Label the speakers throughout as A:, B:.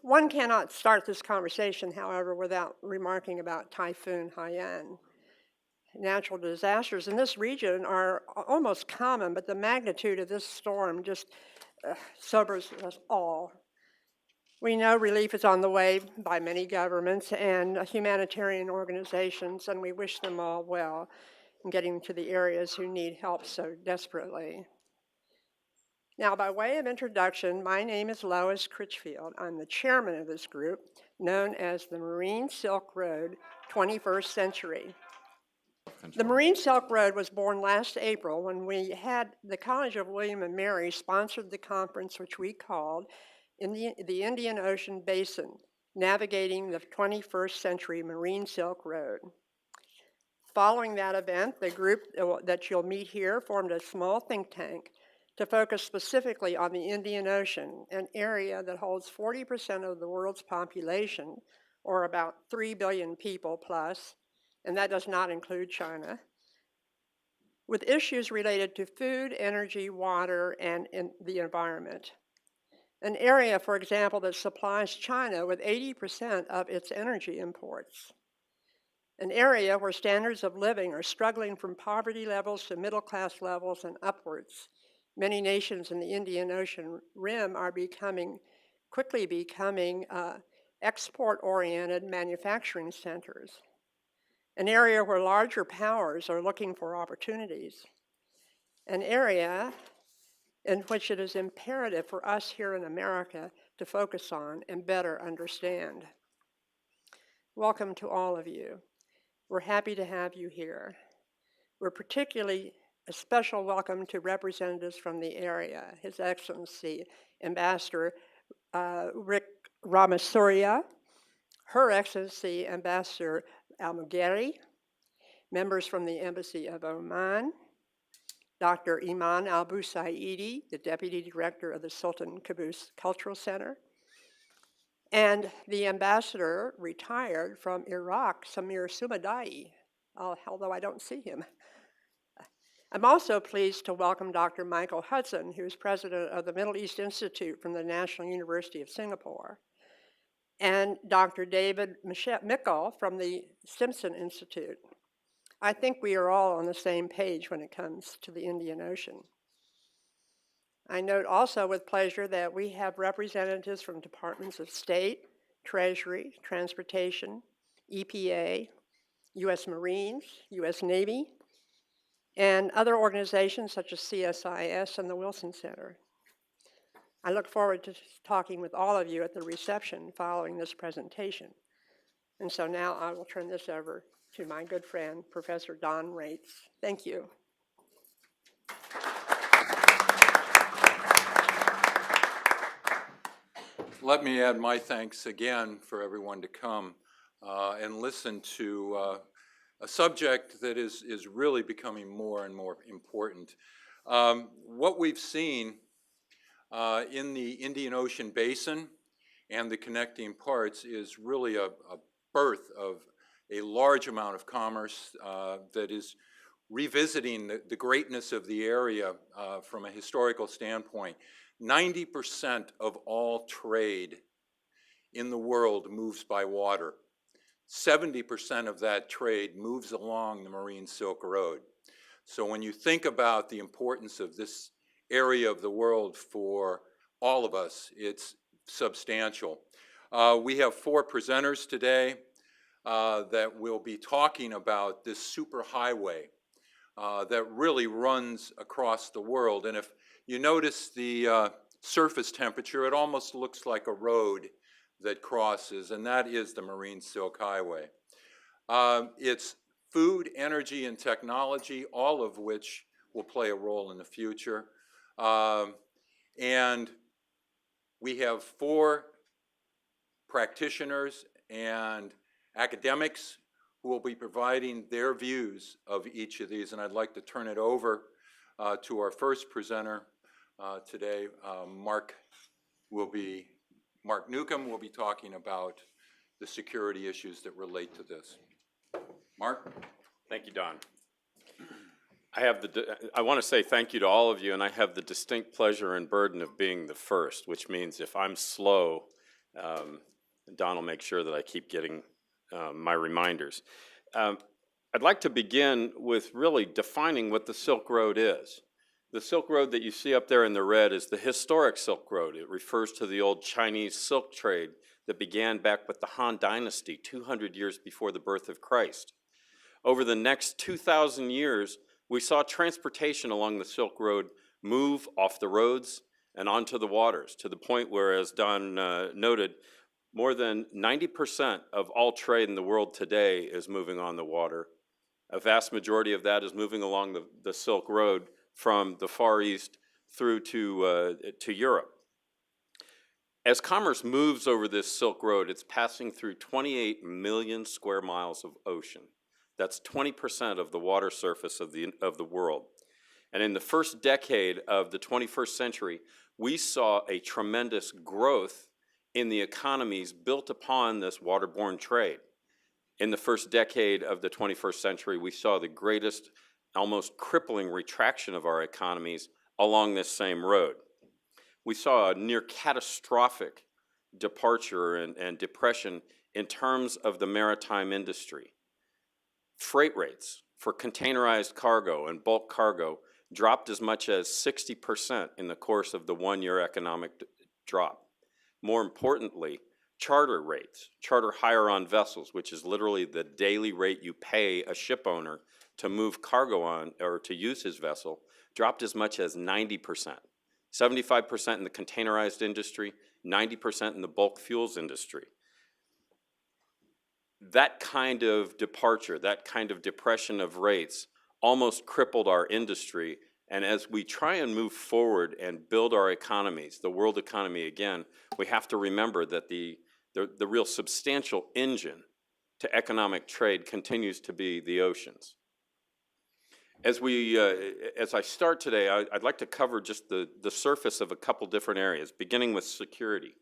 A: One cannot start this conversation, however, without remarking about Typhoon Haiyan. Natural disasters in this region are almost common, but the magnitude of this storm just sobers us all. We know relief is on the way by many governments and humanitarian organizations, and we wish them all well in getting to the areas who need help so desperately. Now, by way of introduction, my name is Lois Critchfield. I'm the chairman of this group, known as the Marine Silk Road 21st Century. The Marine Silk Road was born last April when the College of William and Mary sponsored the conference, which we called the Indian Ocean Basin, Navigating the 21st Century Marine Silk Road. Following that event, the group that you'll meet here formed a small think tank to focus specifically on the Indian Ocean, an area that holds 40% of the world's population, or about 3 billion people plus, and that does not include China, with issues related to food, energy, water, and the environment. An area, for example, that supplies China with 80% of its energy imports. An area where standards of living are struggling from poverty levels to middle class levels and upwards. Many nations in the Indian Ocean Rim are quickly becoming export-oriented manufacturing centers. An area where larger powers are looking for opportunities. An area in which it is imperative for us here in America to focus on and better understand. Welcome to all of you. We're happy to have you here. We're particularly a special welcome to representatives from the area, His Excellency Ambassador Rick Ramasuriya, Her Excellency Ambassador Almugheri, members from the Embassy of Oman, Dr. Iman Al-Busaidi, the Deputy Director of the Sultan Qaboos Cultural Center, and the ambassador retired from Iraq, Samir Sumadai, although I don't see him. I'm also pleased to welcome Dr. Michael Hudson, who is president of the Middle East Institute from the National University of Singapore, and Dr. David Mickle from the Simpson Institute. I think we are all on the same page when it comes to the Indian Ocean. I note also with pleasure that we have representatives from Departments of State, Treasury, Transportation, EPA, U.S. Marines, U.S. Navy, and other organizations such as CSIS and the Wilson Center. I look forward to talking with all of you at the reception following this presentation. And so now I will turn this over to my good friend, Professor Don Raetz. Thank you.
B: Let me add my thanks again for everyone to come and listen to a subject that is really becoming more and more important. What we've seen in the Indian Ocean Basin and the connecting parts is really a birth of a large amount of commerce that is revisiting the greatness of the area from a historical standpoint. 90% of all trade in the world moves by water. 70% of that trade moves along the Marine Silk Road. So when you think about the importance of this area of the world for all of us, it's substantial. We have 4 presenters today that will be talking about this superhighway that really runs across the world. And if you notice the surface temperature, it almost looks like a road that crosses, and that is the Marine Silk Highway. It's food, energy, and technology, all of which will play a role in the future. And we have 4 practitioners and academics who will be providing their views of each of these, and I'd like to turn it over to our first presenter today. Mark Newcomb will be talking about the security issues that relate to this. Mark?
C: Thank you, Don. I want to say thank you to all of you, and I have the distinct pleasure and burden of being the first, which means if I'm slow, Don will make sure that I keep getting my reminders. Um, I'd like to begin with really defining what the Silk Road is. The Silk Road that you see up there in the red is the historic Silk Road. It refers to the old Chinese silk trade that began back with the Han Dynasty 200 years before the birth of Christ. Over the next 2,000 years, we saw transportation along the Silk Road move off the roads and onto the waters, to the point where, as Don noted, more than 90% of all trade in the world today is moving on the water. A vast majority of that is moving along the Silk Road from the Far East through to Europe. As commerce moves over this Silk Road, it's passing through 28 million square miles of ocean. That's 20% of the water surface of the world. And in the first decade of the 21st century, we saw a tremendous growth in the economies built upon this waterborne trade. In the first decade of the 21st century, we saw the greatest, almost crippling retraction of our economies along this same road. We saw a near catastrophic departure and depression in terms of the maritime industry. Freight rates for containerized cargo and bulk cargo dropped as much as 60% in the course of the one-year economic drop. More importantly, charter rates, charter hire on vessels, which is literally the daily rate you pay a ship owner to move cargo on or to use his vessel, dropped as much as 90%. 75% in the containerized industry, 90% in the bulk fuels industry. That kind of departure, that kind of depression of rates almost crippled our industry. And as we try and move forward and build our economies, the world economy again, we have to remember that the real substantial engine to economic trade continues to be the oceans. As I start today, I'd like to cover just the surface of a couple different areas, beginning with security.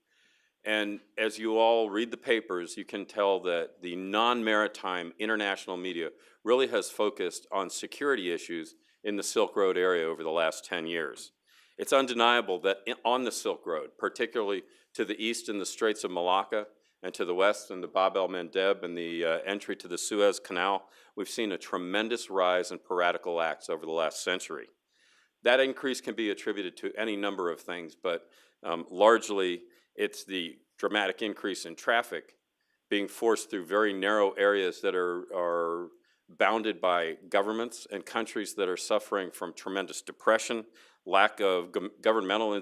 C: And as you all read the papers, you can tell that the non-maritime international media really has focused on security issues in the Silk Road area over the last 10 years. It's undeniable that on the Silk Road, particularly to the east in the Straits of Malacca, and to the west in the Bab el-Mandeb and the entry to the Suez Canal, we've seen a tremendous rise in piratical acts over the last century. That increase can be attributed to any number of things, but largely it's the dramatic increase in traffic being forced through very narrow areas that are bounded by governments and countries that are suffering from tremendous depression, lack of governmental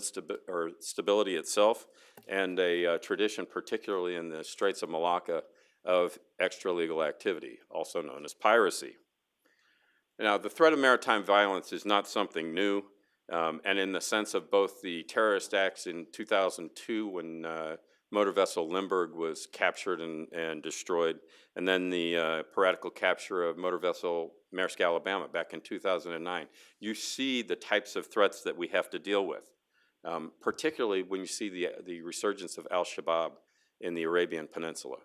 C: stability itself, and a tradition, particularly in the Straits of Malacca, of extra-legal activity, also known as piracy. Now, the threat of maritime violence is not something new, and in the sense of both the terrorist acts in 2002 when motor vessel Limburg was captured and destroyed, and then the piratical capture of motor vessel Maersk Alabama back in 2009, you see the types of threats that we have to deal with, particularly when you see the resurgence of al-Shabaab in the Arabian Peninsula.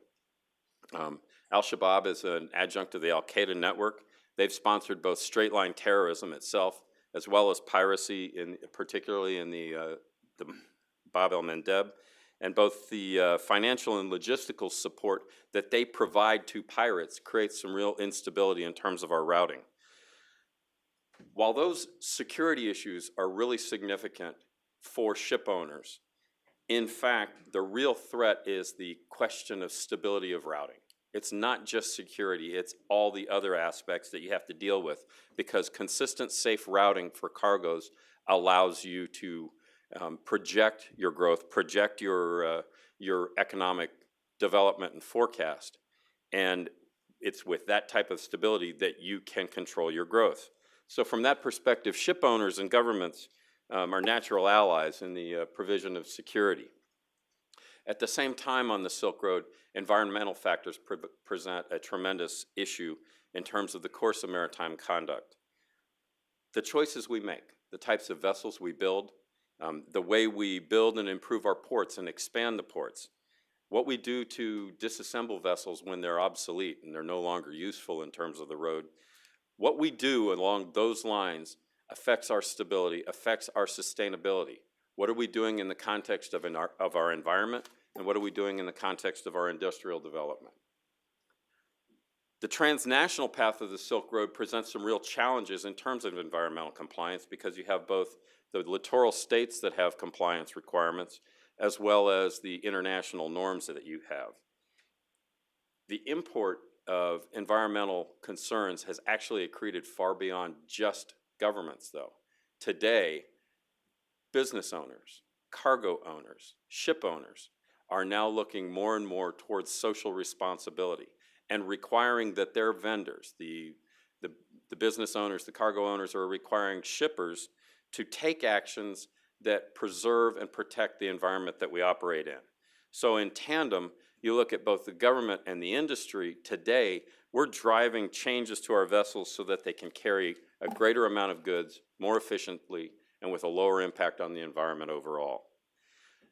C: Al-Shabaab is an adjunct of the al-Qaeda network. They've sponsored both straight-line terrorism itself, as well as piracy, particularly in the Bab el-Mandeb, and both the financial and logistical support that they provide to pirates creates some real instability in terms of our routing. While those security issues are really significant for ship owners, in fact, the real threat is the question of stability of routing. It's not just security, it's all the other aspects that you have to deal with, because consistent, safe routing for cargoes allows you to project your growth, project your economic development and forecast. And it's with that type of stability that you can control your growth. So from that perspective, ship owners and governments are natural allies in the provision of security. At the same time on the Silk Road, environmental factors present a tremendous issue in terms of the course of maritime conduct. The choices we make, the types of vessels we build, the way we build and improve our ports and expand the ports, what we do to disassemble vessels when they're obsolete and they're no longer useful in terms of the road, what we do along those lines affects our stability, affects our sustainability. What are we doing in the context of our environment, and what are we doing in the context of our industrial development? The transnational path of the Silk Road presents some real challenges in terms of environmental compliance because you have both the littoral states that have compliance requirements as well as the international norms that you have. The import of environmental concerns has actually accreted far beyond just governments, though. Today, business owners, cargo owners, ship owners are now looking more and more towards social responsibility and requiring that their vendors, the business owners, the cargo owners, are requiring shippers to take actions that preserve and protect the environment that we operate in. So in tandem, you look at both the government and the industry today, we're driving changes to our vessels so that they can carry a greater amount of goods more efficiently and with a lower impact on the environment overall.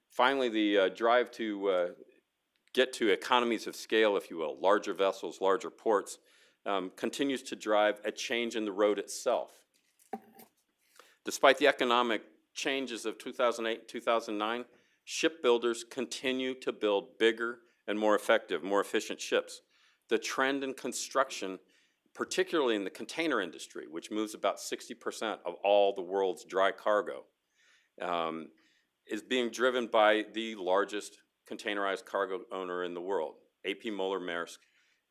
C: Finally, the drive to get to economies of scale, if you will, larger vessels, larger ports, continues to drive a change in the road itself. Despite the economic changes of 2008 and 2009, shipbuilders continue to build bigger and more effective, more efficient ships. The trend in construction, particularly in the container industry, which moves about 60% of all the world's dry cargo, is being driven by the largest containerized cargo owner in the world, A.P. Møller - Maersk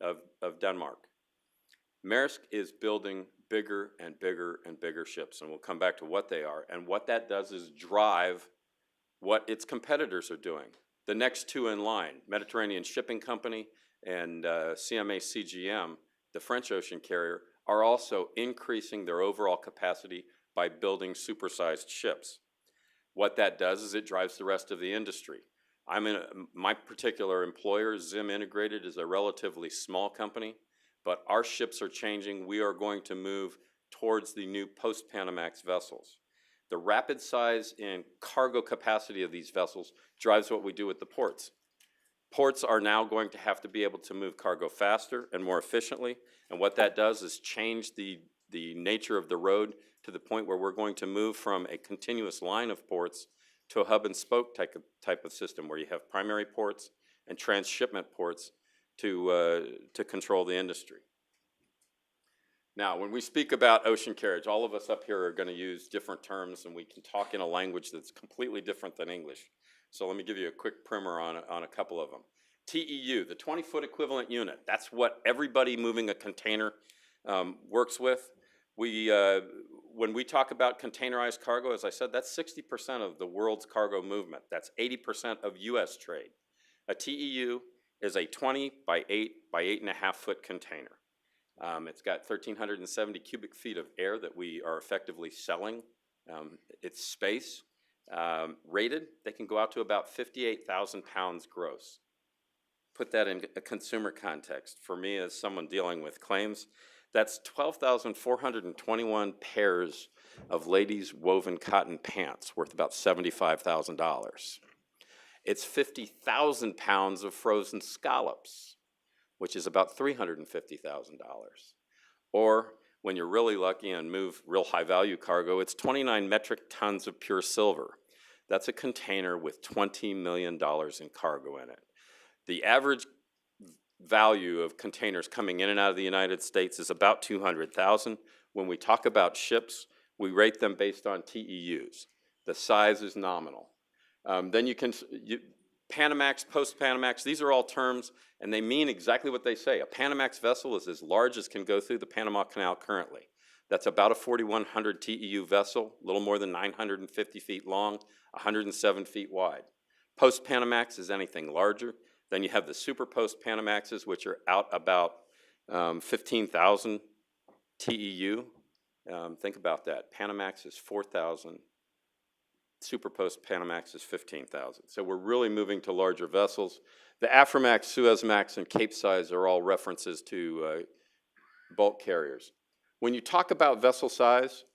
C: of Denmark. Maersk is building bigger and bigger and bigger ships, and we'll come back to what they are. And what that does is drive what its competitors are doing. The next two in line, Mediterranean Shipping Company and CMA CGM, the French ocean carrier, are also increasing their overall capacity by building supersized ships. What that does is it drives the rest of the industry. My particular employer, Zim Integrated, is a relatively small company, but our ships are changing. We are going to move towards the new post-Panamax vessels. The rapid size and cargo capacity of these vessels drives what we do at the ports. Ports are now going to have to be able to move cargo faster and more efficiently, and what that does is change the nature of the road to the point where we're going to move from a continuous line of ports to a hub and spoke type of system where you have primary ports and transshipment ports to control the industry. Now, when we speak about ocean carriage, all of us up here are going to use different terms, and we can talk in a language that's completely different than English. So let me give you a quick primer on a couple of them. TEU, the 20-foot equivalent unit, that's what everybody moving a container works with. When we talk about containerized cargo, as I said, that's 60% of the world's cargo movement. That's 80% of U.S. trade. A TEU is a 20 by 8 by 8.5 foot container. It's got 1,370 cubic feet of air that we are effectively selling. It's space. Rated, they can go out to about 58,000 pounds gross. Put that in a consumer context. For me, as someone dealing with claims, that's 12,421 pairs of ladies' woven cotton pants worth about $75,000. It's 50,000 pounds of frozen scallops, which is about $350,000. Or when you're really lucky and move real high value cargo, it's 29 metric tons of pure silver. That's a container with $20 million in cargo in it. The average value of containers coming in and out of the United States is about $200,000. When we talk about ships, we rate them based on TEUs. The size is nominal. Then Panamax, post-Panamax, these are all terms, and they mean exactly what they say. A Panamax vessel is as large as can go through the Panama Canal currently. That's about a 4,100 TEU vessel, a little more than 950 feet long, 107 feet wide. Post-Panamax is anything larger. Then you have the super post-Panamaxes, which are out about 15,000 TEU. Think about that. Panamax is 4,000. Super post-Panamax is 15,000. So we're really moving to larger vessels. The Aframax, Suezmax, and Capesize are all references to bulk carriers. When you talk about vessel size,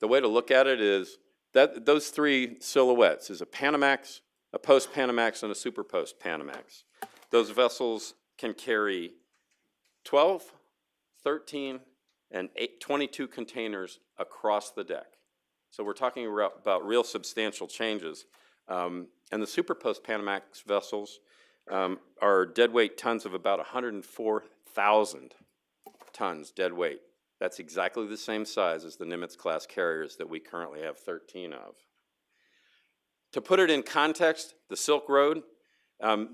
C: the way to look at it is that those three silhouettes is a Panamax, a post-Panamax, and a super post-Panamax. Those vessels can carry 12, 13, and 22 containers across the deck. So we're talking about real substantial changes. And And the Superpost Panamax vessels are deadweight tons of about 104,000 tons dead weight. That's exactly the same size as the Nimitz-class carriers that we currently have 13 of. To put it in context, the Silk Road,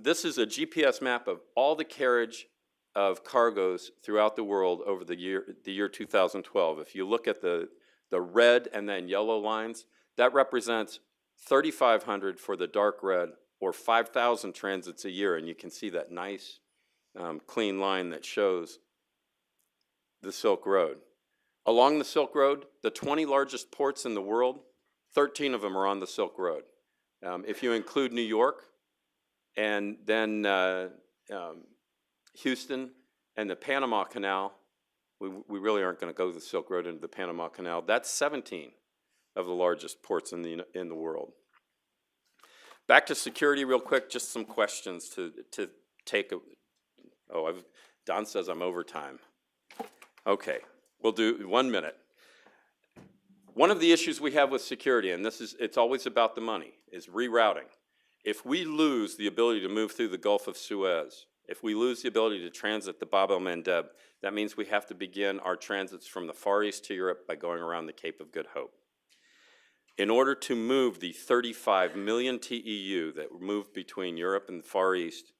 C: this is a GPS map of all the carriage of cargoes throughout the world over the year 2012. If you look at the red and then yellow lines, that represents 3,500 for the dark red, or 5,000 transits a year, and you can see that nice clean line that shows the Silk Road. Along the Silk Road, the 20 largest ports in the world, 13 of them are on the Silk Road. If you include New York, and then Houston and the Panama Canal, we really aren't going to go the Silk Road into the Panama Canal. That's 17 of the largest ports in the world. Back to security real quick, just some questions to take. Don says I'm over time. Okay, we'll do 1 minute. One of the issues we have with security, and it's always about the money, is rerouting. If we lose the ability to move through the Gulf of Suez, if we lose the ability to transit the Bab el-Mandeb, that means we have to begin our transits from the Far East to Europe by going around the Cape of Good Hope. In order to move the 35 million TEU that move between Europe and the Far East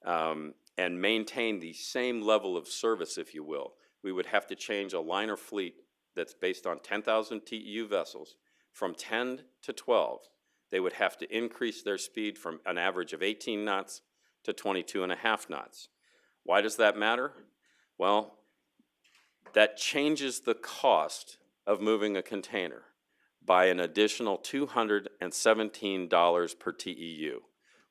C: and maintain the same level of service, if you will, we would have to change a liner fleet that's based on 10,000 TEU vessels from 10 to 12. They would have to increase their speed from an average of 18 knots to 22.5 knots. Why does that matter? Well, that changes the cost of moving a container by an additional $217 per TEU.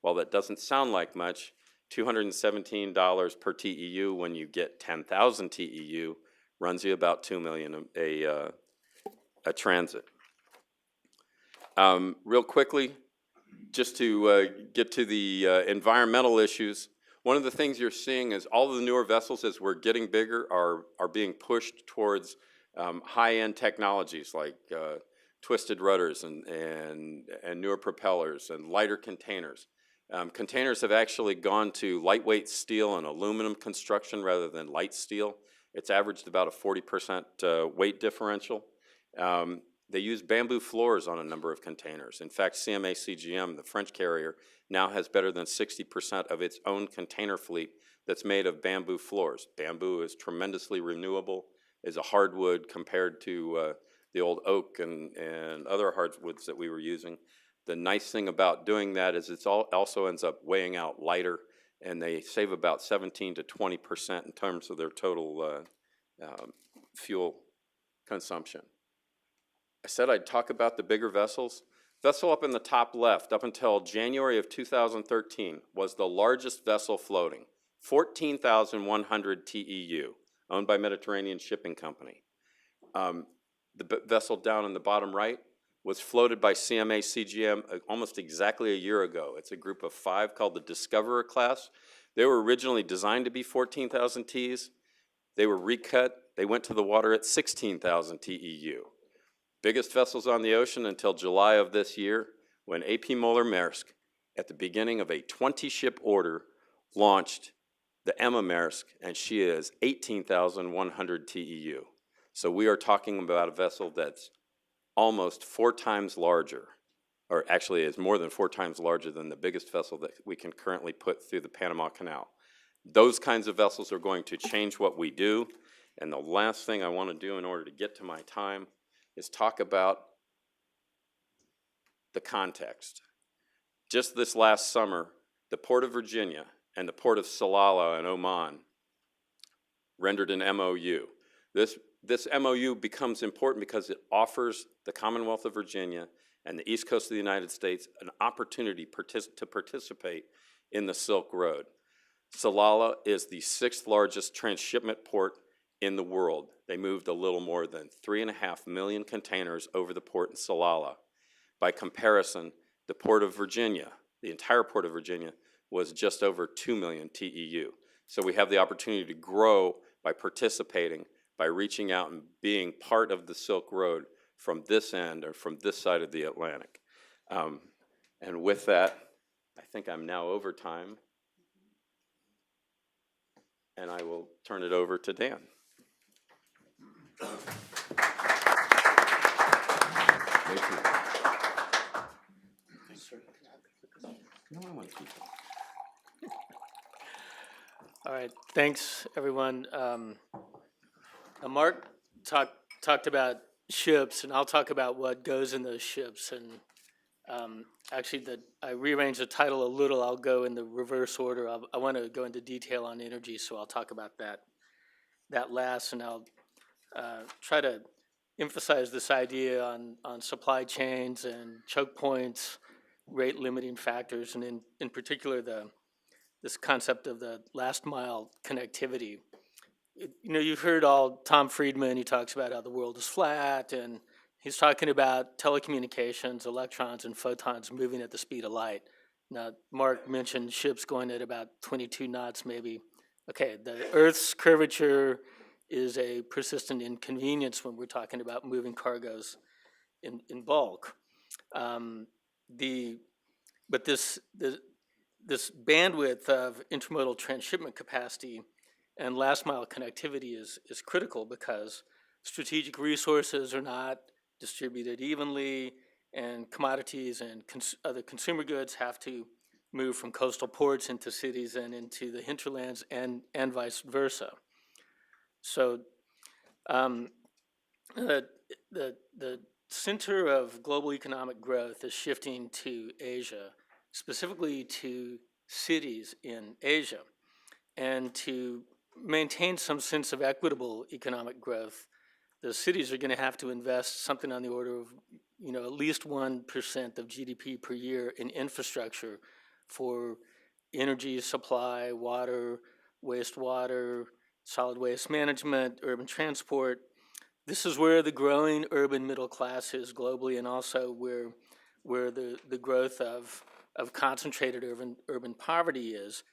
C: While that doesn't sound like much, $217 per TEU when you get 10,000 TEU runs you about $2 million a transit. Real quickly, just to get to the environmental issues, one of the things you're seeing is all of the newer vessels, as we're getting bigger, are being pushed towards high-end technologies like twisted rudders and newer propellers and lighter containers. Containers have actually gone to lightweight steel and aluminum construction rather than light steel. It's averaged about a 40% weight differential. They use bamboo floors on a number of containers. In fact, CMA CGM, the French carrier, now has better than 60% of its own container fleet that's made of bamboo floors. Bamboo is tremendously renewable, is a hardwood compared to the old oak and other hardwoods that we were using. The nice thing about doing that is it also ends up weighing out lighter, and they save about 17 to 20% in terms of their total fuel consumption. I said I'd talk about the bigger vessels. Vessel up in the top left, up until January of 2013, was the largest vessel floating, 14,100 TEU, owned by Mediterranean Shipping Company. The vessel down in the bottom right was floated by CMA CGM almost exactly a year ago. It's a group of 5 called the Discoverer class. They were originally designed to be 14,000 Ts. They were recut. They went to the water at 16,000 TEU. Biggest vessels on the ocean until July of this year, when A.P. Moller Maersk, at the beginning of a 20-ship order, launched the Emma Maersk, and she is 18,100 TEU. So we are talking about a vessel that's almost 4 times larger, or actually is more than 4 times larger than the biggest vessel that we can currently put through the Panama Canal. Those kinds of vessels are going to change what we do. And the last thing I want to do in order to get to my time is talk about the context. Just this last summer, the Port of Virginia and the Port of Salalah in Oman rendered an MOU. This MOU becomes important because it offers the Commonwealth of Virginia and the East Coast of the United States an opportunity to participate in the Silk Road. Salalah is the 6th largest transshipment port in the world. They moved a little more than 3.5 million containers over the port in Salalah. By comparison, the Port of Virginia, the entire Port of Virginia, was just over 2 million TEU. So we have the opportunity to grow by participating, by reaching out and being part of the Silk Road from this end or from this side of the Atlantic. And with that, think I'm now over time. And I will turn it over to Dan.
D: All right, thanks, everyone. Now Mark talked about ships, and I'll talk about what goes in those ships. And actually, I rearranged the title a little. I'll go in the reverse order. I want to go into detail on energy, so I'll talk about that last, and I'll try to emphasize this idea on supply chains and choke points, rate limiting factors, and in particular this concept of the last mile connectivity. You've heard Tom Friedman, he talks about how the world is flat, and he's talking about telecommunications, electrons, and photons moving at the speed of light. Now, Mark mentioned ships going at about 22 knots, maybe. Okay, the Earth's curvature is a persistent inconvenience when we're talking about moving cargoes in bulk. But this bandwidth of intermodal transshipment capacity and last mile connectivity is critical because strategic resources are not distributed evenly, and commodities and other consumer goods have to move from coastal ports into cities and into the hinterlands and vice versa. So the center of global economic growth is shifting to Asia, specifically to cities in Asia. And to maintain some sense of equitable economic growth, the cities are going to have to invest something on the order of, at least 1% of GDP per year in infrastructure for energy supply, water, wastewater, solid waste management, urban transport. This is where the growing urban middle class is globally, and also where the growth of concentrated urban poverty is.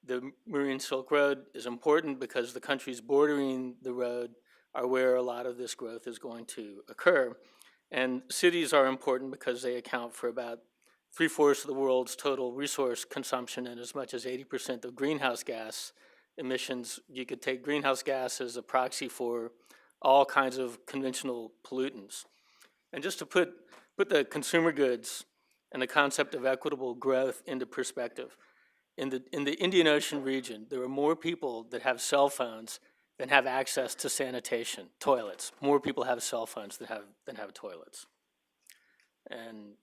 D: The Marine Silk Road is important because the countries bordering the road are where a lot of this growth is going to occur. And cities are important because they account for about 3/4 of the world's total resource consumption and as much as 80% of greenhouse gas emissions. You could take greenhouse gas as a proxy for all kinds of conventional pollutants. And just to put the consumer goods and the concept of equitable growth into perspective, in the Indian Ocean region, there are more people that have cell phones than have access to sanitation, toilets. More people have cell phones than have toilets. And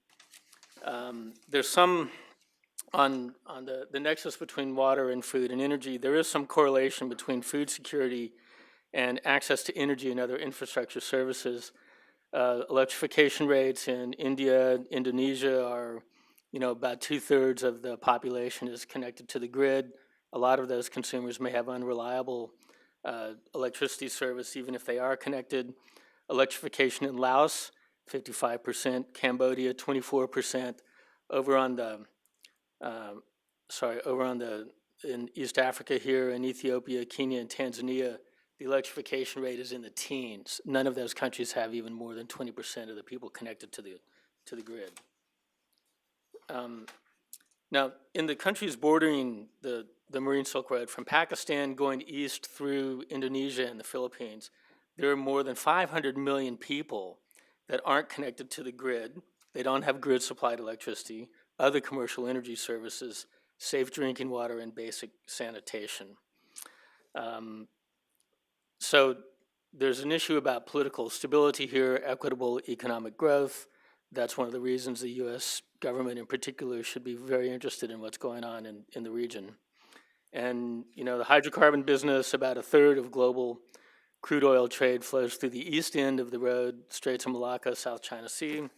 D: there's some, on the nexus between water and food and energy, there is some correlation between food security and access to energy and other infrastructure services. Electrification rates in India, Indonesia are, about 2/3 of the population is connected to the grid. A lot of those consumers may have unreliable electricity service, even if they are connected. Electrification in Laos, 55%, Cambodia, 24%. In East Africa here, in Ethiopia, Kenya, and Tanzania, the electrification rate is in the teens. None of those countries have even more than 20% of the people connected to the grid. Now, in the countries bordering the Marine Silk Road, from Pakistan going east through Indonesia and the Philippines, there are more than 500 million people that aren't connected to the grid. They don't have grid-supplied electricity, other commercial energy services, safe drinking water, and basic sanitation. So there's an issue about political stability here, equitable economic growth. That's one of the reasons the U.S. government in particular should be very interested in what's going on in the region. And, the hydrocarbon business, about 1/3 of global crude oil trade flows through the east end of the road, Straits of Malacca, South China Sea,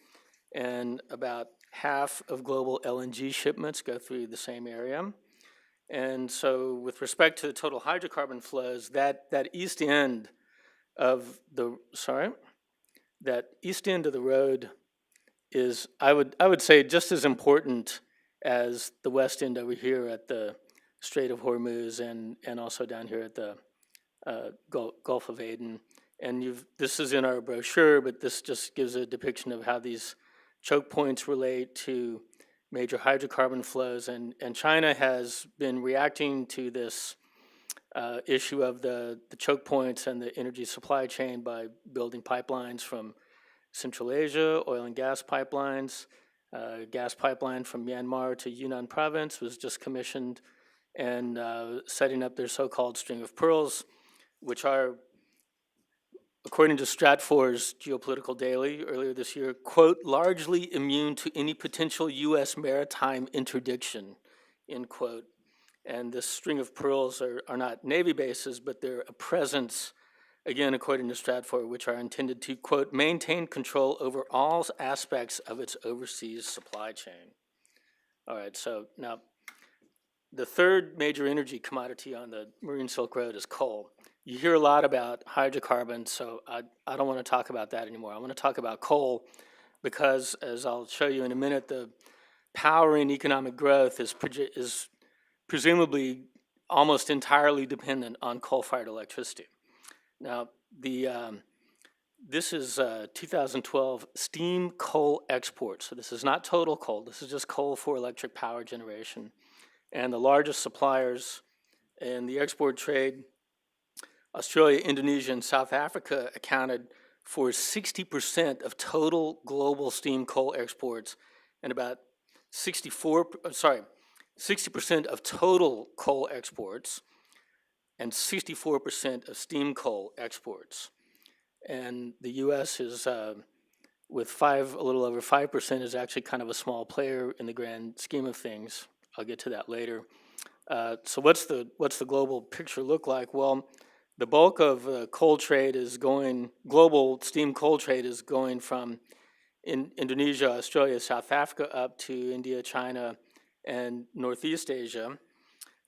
D: and about half of global LNG shipments go through the same area. And so with respect to the total hydrocarbon flows, that east end of the road is, I would say, just as important as the west end over here at the Strait of Hormuz and also down here at the Gulf of Aden. And this is in our brochure, but this just gives a depiction of how these choke points relate to major hydrocarbon flows. And China has been reacting to this issue of the choke points and the energy supply chain by building pipelines from Central Asia, oil and gas pipelines. Gas pipeline from Myanmar to Yunnan province was just commissioned, and setting up their so-called String of Pearls, which are, according to Stratfor's Geopolitical Daily earlier this year, quote, largely immune to any potential U.S. maritime interdiction, end quote. And this String of Pearls are not Navy bases, but they're a presence, again, according to Stratfor, which are intended to, quote, maintain control over all aspects of its overseas supply chain. All right, so now, the third major energy commodity on the Marine Silk Road is coal. You hear a lot about hydrocarbons, so I don't want to talk about that anymore. I want to talk about coal because, as I'll show you in a minute, the powering economic growth is presumably almost entirely dependent on coal-fired electricity. Now, this is 2012 steam coal exports. So this is not total coal. This is just coal for electric power generation. And the largest suppliers in the export trade, Australia, Indonesia, and South Africa, accounted for 60% of total global steam coal exports and about 60% of total coal exports and 64% of steam coal exports. And the U.S. is, with a little over 5%, is actually kind of a small player in the grand scheme of things. I'll get to that later. So what's the global picture look like? Well, the bulk of coal trade is going, global steam coal trade is going from Indonesia, Australia, South Africa up to India, China, and Northeast Asia.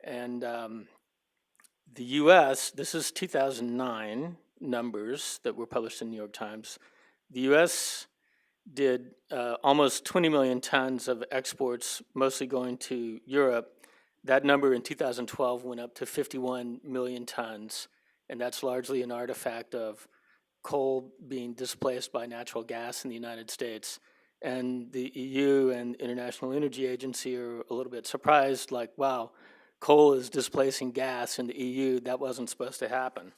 D: And the U.S., this is 2009 numbers that were published in the New York Times. The U.S. did almost 20 million tons of exports, mostly going to Europe. That number in 2012 went up to 51 million tons, and that's largely an artifact of coal being displaced by natural gas in the United States. And the EU and International Energy Agency are a little bit surprised, like, wow, coal is displacing gas in the EU. That wasn't supposed to happen.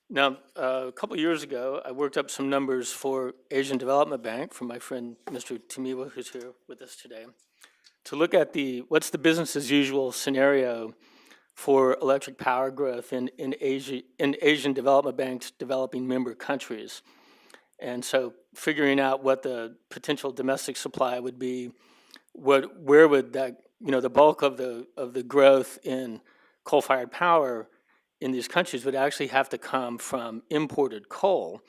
D: Now, a couple years ago, I worked up some numbers for Asian Development Bank from my friend, Mr. Timiwa, who's here with us today, to look at what's the business as usual scenario for electric power growth in Asian Development Bank's developing member countries. And so figuring out what the potential domestic supply would be, where would that, the bulk of the growth in coal-fired power in these countries would actually have to come from imported coal.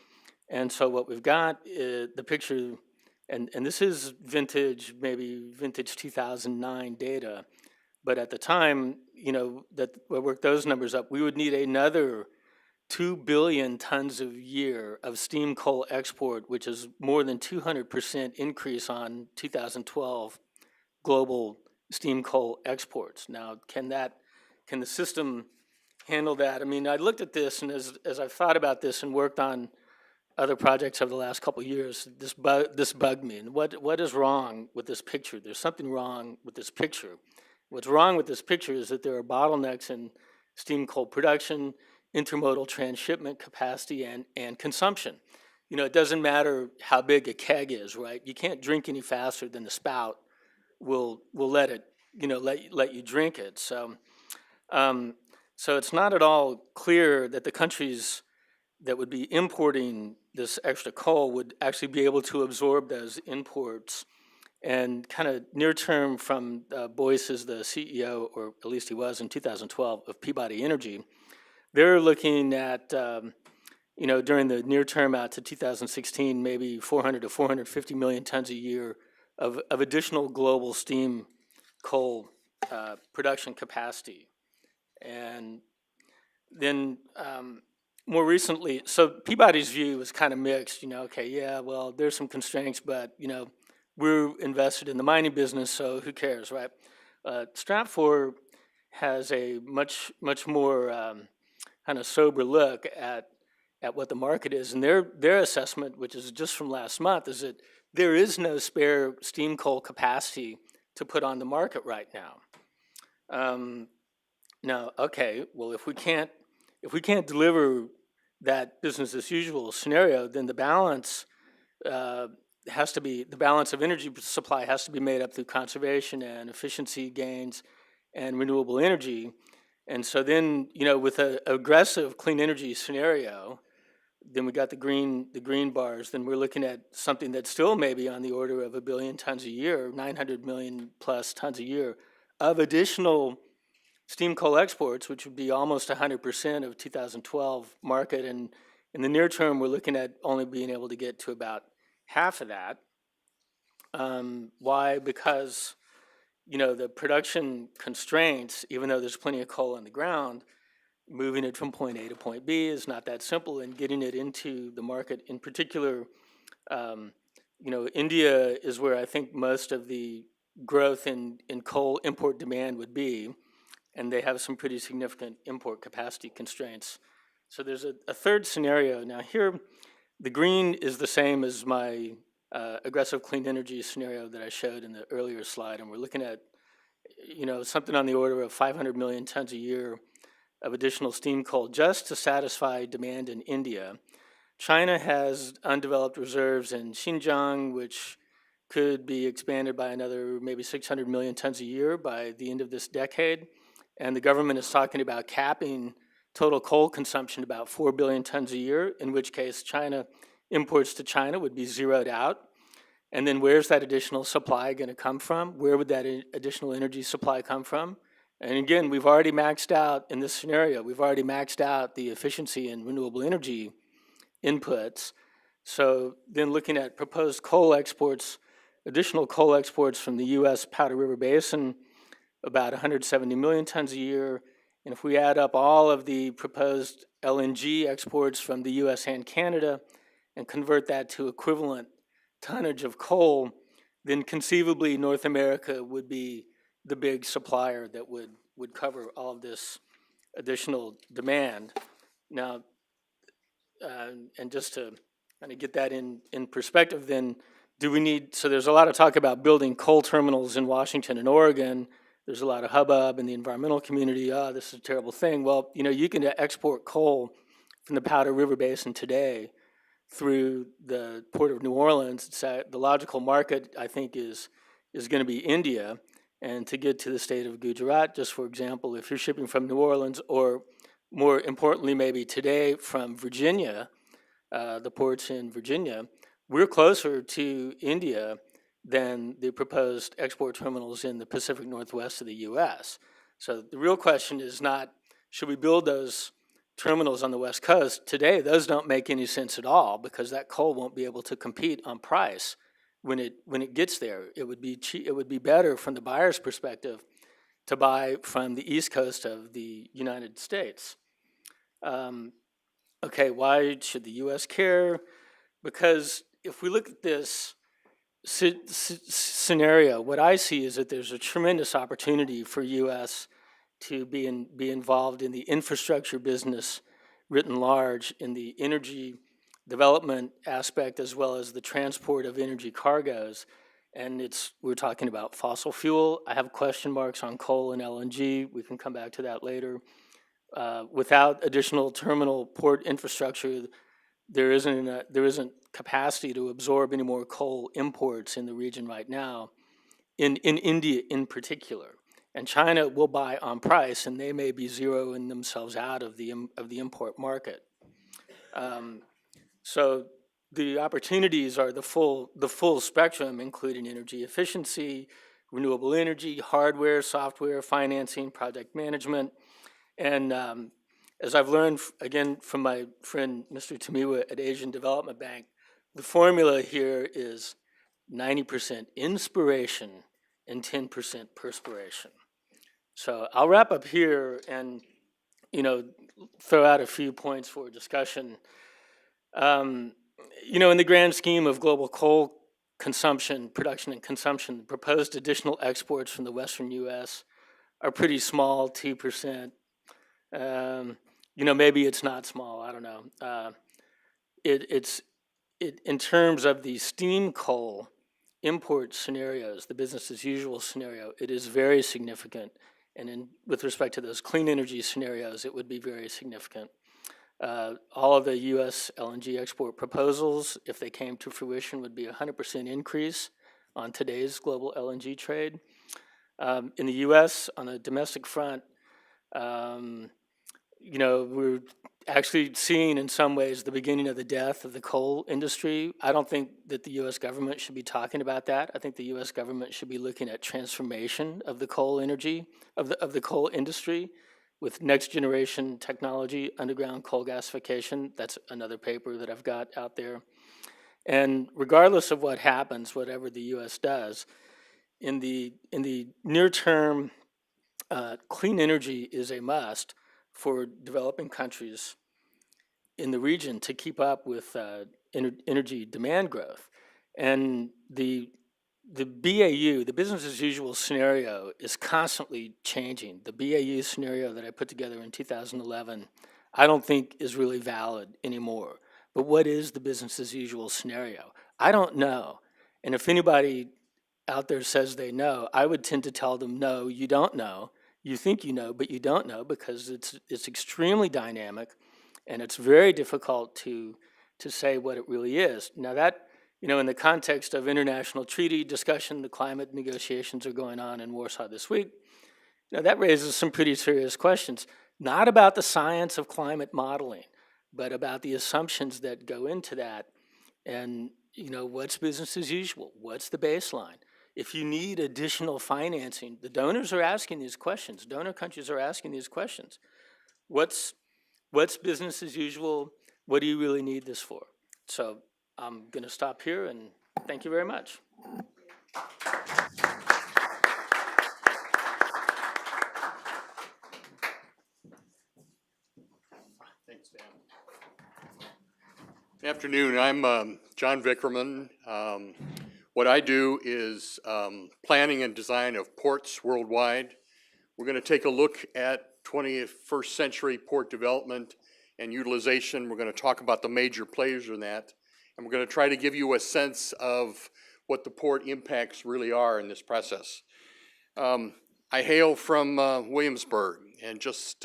D: And so what we've got is the picture, and this is maybe vintage 2009 data, but at the time, that we worked those numbers up, we would need another 2 billion tons a year of steam coal export, which is more than 200% increase on 2012 global steam coal exports. Now, can the system handle that? I mean, I looked at this, and as I've thought about this and worked on other projects over the last couple of years, this bugged me. And what is wrong with this picture? There's something wrong with this picture. What's wrong with this picture is that there are bottlenecks in steam coal production, intermodal transshipment capacity, and consumption. It doesn't matter how big a keg is, right? You can't drink any faster than the spout will let it, let you drink it. So it's not at all clear that the countries that would be importing this extra coal would actually be able to absorb those imports. And kind of near term from Boyce is the CEO, or at least he was in 2012, of Peabody Energy. They're looking at, during the near term out to 2016, maybe 400 to 450 million tons a year of additional global steam coal production capacity. And then more recently, so Peabody's view was kind of mixed, okay, yeah, well, there's some constraints, but, we're invested in the mining business, so who cares, right? Stratfor has a much more kind of sober look at what the market is, and their assessment, which is just from last month, is that there is no spare steam coal capacity to put on the market right now. Now, okay, well, if we can't deliver that business as usual scenario, then the balance the balance of energy supply has to be made up through conservation and efficiency gains and renewable energy. And so then, with an aggressive clean energy scenario, then we got the green bars, then we're looking at something that's still maybe on the order of 1 billion tons a year, 900 million plus tons a year of additional steam coal exports, which would be almost 100% of 2012 market. And in the near term, we're looking at only being able to get to about half of that. Why? Because, the production constraints, even though there's plenty of coal on the ground, moving it from point A to point B is not that simple, and getting it into the market in particular, India is where I think most of the growth in coal import demand would be, and they have some pretty significant import capacity constraints. So there's a third scenario. Now here, the green is the same as my aggressive clean energy scenario that I showed in the earlier slide, and we're looking at, something on the order of 500 million tons a year of additional steam coal just to satisfy demand in India. China has undeveloped reserves in Xinjiang, which could be expanded by another maybe 600 million tons a year by the end of this decade. And the government is talking about capping total coal consumption about 4 billion tons a year, in which case China imports to China would be zeroed out. And then where's that additional supply going to come from? Where would that additional energy supply come from? And again, we've already maxed out, in this scenario, we've already maxed out the efficiency in renewable energy inputs. So then looking at proposed coal exports, additional coal exports from the U.S. Powder River Basin, about 170 million tons a year. And if we add up all of the proposed LNG exports from the U.S. and Canada and convert that to equivalent tonnage of coal, then conceivably North America would be the big supplier that would cover all of this additional demand. Now, and just to kind of get that in perspective, then do we need, so there's a lot of talk about building coal terminals in Washington and Oregon. There's a lot of hubbub in the environmental community. This is a terrible thing. Well, you can export coal from the Powder River Basin today through the Port of New Orleans. The logical market, I think, is going to be India. And to get to the state of Gujarat, just for example, if you're shipping from New Orleans, or more importantly, maybe today from Virginia, the ports in Virginia, we're closer to India than the proposed export terminals in the Pacific Northwest of the U.S. So the real question is not, should we build those terminals on the West Coast? Today, those don't make any sense at all, because that coal won't be able to compete on price when it gets there. It would be better from the buyer's perspective to buy from the East Coast of the United States. Okay, why should the U.S. care? Because if we look at this scenario, what I see is that there's a tremendous opportunity for U.S. to be involved in the infrastructure business written large, in the energy development aspect, as well as the transport of energy cargoes. And we're talking about fossil fuel. I have question marks on coal and LNG. We can come back to that later. Without additional terminal port infrastructure, there isn't capacity to absorb any more coal imports in the region right now, in India in particular. And China will buy on price, and they may be zeroing themselves out of the import market. So the opportunities are the full spectrum, including energy efficiency, renewable energy, hardware, software, financing, project management. And as I've learned, again, from my friend, Mr. Tamiwa at Asian Development Bank, the formula here is 90% inspiration and 10% perspiration. So I'll wrap up here and, throw out a few points for discussion. In the grand scheme of global coal consumption, production and consumption, proposed additional exports from the Western U.S. are pretty small, 2%. Maybe it's not small, I don't know. In terms of the steam coal import scenarios, the business as usual scenario, it is very significant. And with respect to those clean energy scenarios, it would be very significant. All of the U.S. LNG export proposals, if they came to fruition, would be a 100% increase on today's global LNG trade. In the U.S., on the domestic front, we're actually seeing in some ways the beginning of the death of the coal industry. I don't think that the U.S. government should be talking about that. I think the U.S. government should be looking at transformation of the coal energy, of the coal industry with next generation technology, underground coal gasification. That's another paper that I've got out there. And regardless of what happens, whatever the U.S. does, in the near term, clean energy is a must for developing countries in the region to keep up with energy demand growth. And the BAU, the business as usual scenario, is constantly changing. The BAU scenario that I put together in 2011, I don't think is really valid anymore. But what is the business as usual scenario? I don't know. And if anybody out there says they know, I would tend to tell them, no, you don't know. You think you know, but you don't know, because it's extremely dynamic, and it's very difficult to say what it really is. Now that, in the context of international treaty discussion, the climate negotiations are going on in Warsaw this week. That raises some pretty serious questions, not about the science of climate modeling, but about the assumptions that go into that. And, what's business as usual? What's the baseline? If you need additional financing, the donors are asking these questions. Donor countries are asking these questions. What's business as usual? What do you really need this for? So I'm going to stop here, and thank you very much.
E: Thanks, Dan. Good afternoon. I'm John Vickerman. What I do is planning and design of ports worldwide. We're going to take a look at 21st century port development and utilization. We're going to talk about the major players in that. And we're going to try to give you a sense of what the port impacts really are in this process. I hail from Williamsburg, and just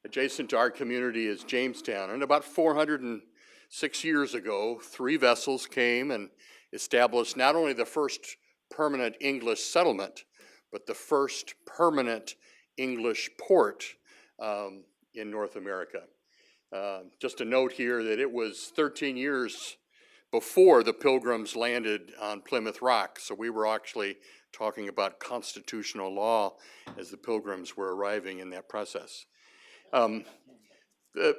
E: adjacent to our community is Jamestown. And about 406 years ago, 3 vessels came and established not only the first permanent English settlement, but the first permanent English port in North America. Just a note here that it was 13 years before the Pilgrims landed on Plymouth Rock, so we were actually talking about constitutional law as the Pilgrims were arriving in that process. The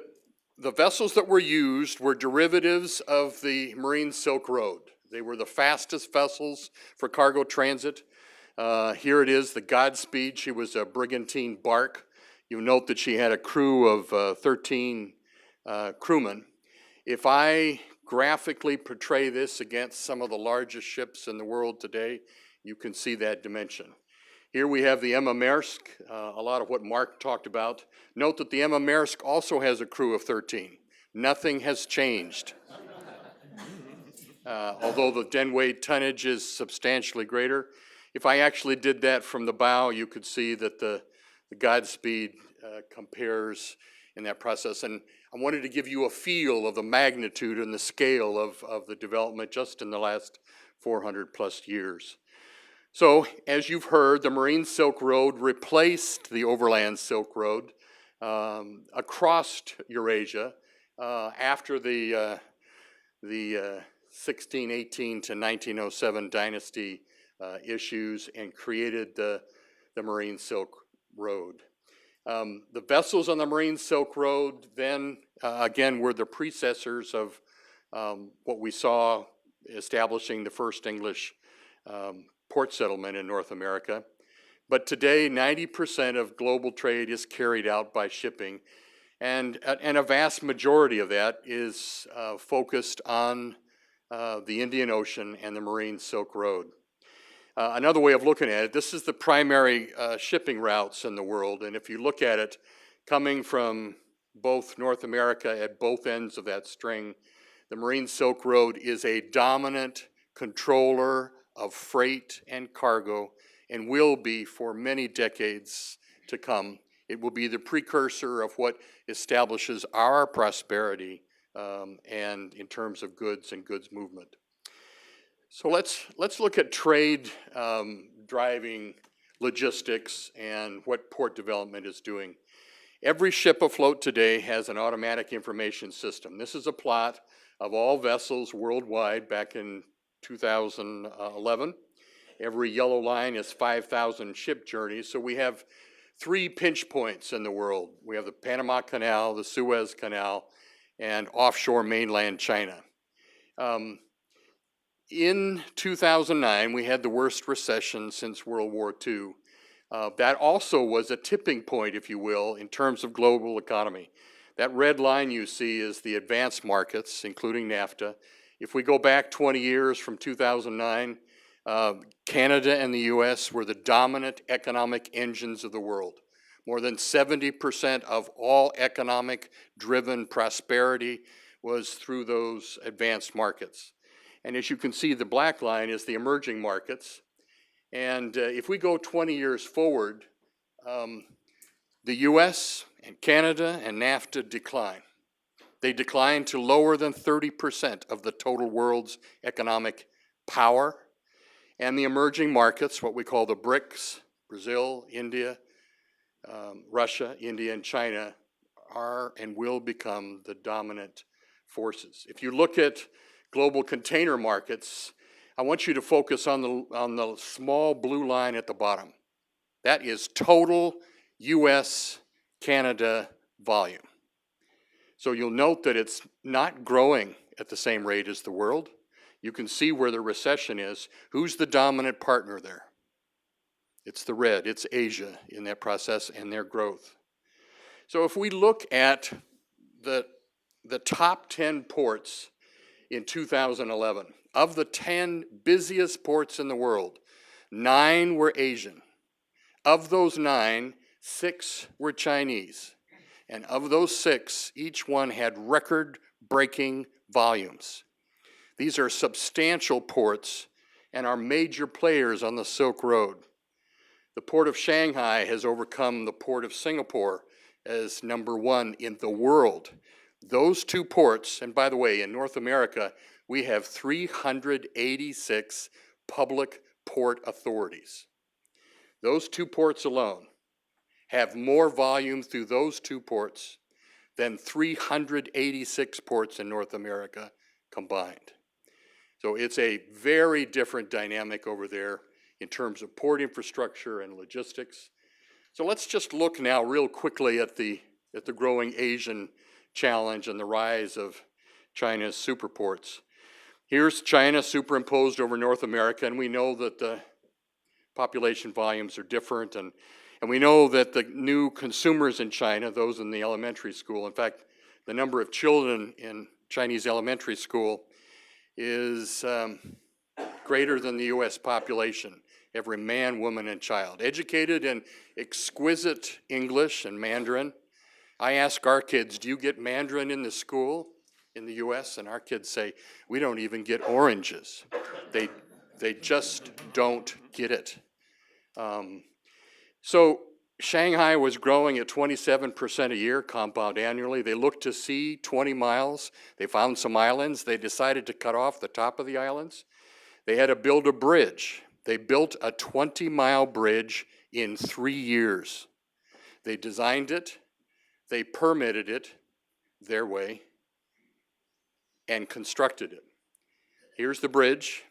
E: vessels that were used were derivatives of the Marine Silk Road. They were the fastest vessels for cargo transit. Here it is, the Godspeed. She was a brigantine bark. You note that she had a crew of 13 crewmen. If I graphically portray this against some of the largest ships in the world today, you can see that dimension. Here we have the Emma Maersk, a lot of what Mark talked about. Note that the Emma Maersk also has a crew of 13. Nothing has changed. Although the deadweight tonnage is substantially greater. If I actually did that from the bow, you could see that the Godspeed compares in that process. And I wanted to give you a feel of the magnitude and the scale of the development just in the last 400 plus years. So, as you've heard, the Marine Silk Road replaced the Overland Silk Road across Eurasia after the 1618 to 1907 dynasty issues, and created the Marine Silk Road. The vessels on the Marine Silk Road then, again, were the predecessors of what we saw establishing the first English port settlement in North America. But today, 90% of global trade is carried out by shipping, and a vast majority of that is focused on the Indian Ocean and the Marine Silk Road. Another way of looking at it, this is the primary shipping routes in the world, and if you look at it, coming from both North America at both ends of that string, the Marine Silk Road is a dominant controller of freight and cargo and will be for many decades to come. It will be the precursor of what establishes our prosperity and in terms of goods and goods movement. So let's look at trade driving logistics and what port development is doing. Every ship afloat today has an automatic information system. This is a plot of all vessels worldwide back in 2011. Every yellow line is 5,000 ship journeys. So we have 3 pinch points in the world. We have the Panama Canal, the Suez Canal, and offshore mainland China. In 2009, we had the worst recession since World War II. That also was a tipping point, if you will, in terms of global economy. That red line you see is the advanced markets, including NAFTA. If we go back 20 years from 2009, Canada and the US were the dominant economic engines of the world. More than 70% of all economic-driven prosperity was through those advanced markets. And as you can see, the black line is the emerging markets. And if we go 20 years forward, the US and Canada and NAFTA decline. They decline to lower than 30% of the total world's economic power. And the emerging markets, what we call the BRICS, Brazil, India, Russia, India, and China, are and will become the dominant forces. If you look at global container markets, I want you to focus on the small blue line at the bottom. That is total US, Canada volume. So you'll note that it's not growing at the same rate as the world. You can see where the recession is. Who's the dominant partner there? It's the red, it's Asia in that process and their growth. So if we look at the top 10 ports in 2011, of the 10 busiest ports in the world, 9 were Asian. Of those 9, 6 were Chinese. And of those 6, each one had record-breaking volumes. These are substantial ports and are major players on the Silk Road. The Port of Shanghai has overcome the Port of Singapore as number 1 in the world. Those 2 ports, and by the way, in North America, we have 386 public port authorities. Those 2 ports alone have more volume through those 2 ports than 386 ports in North America combined. So it's a very different dynamic over there in terms of port infrastructure and logistics. So let's just look now real quickly at the growing Asian challenge and the rise of China's superports. Here's China superimposed over North America, and we know that the population volumes are different, and we know that the new consumers in China, those in the elementary school, in fact, the number of children in Chinese elementary school is greater than the US population, every man, woman, and child. Educated in exquisite English and Mandarin. I ask our kids, do you get Mandarin in the school in the US? And our kids say, we don't even get oranges. They just don't get it. So Shanghai was growing at 27% a year, compound annually. They looked to sea 20 miles. They found some islands. They decided to cut off the top of the islands. They had to build a bridge. They built a 20-mile bridge in 3 years. They designed it, they permitted it their way, and constructed it. Here's the bridge.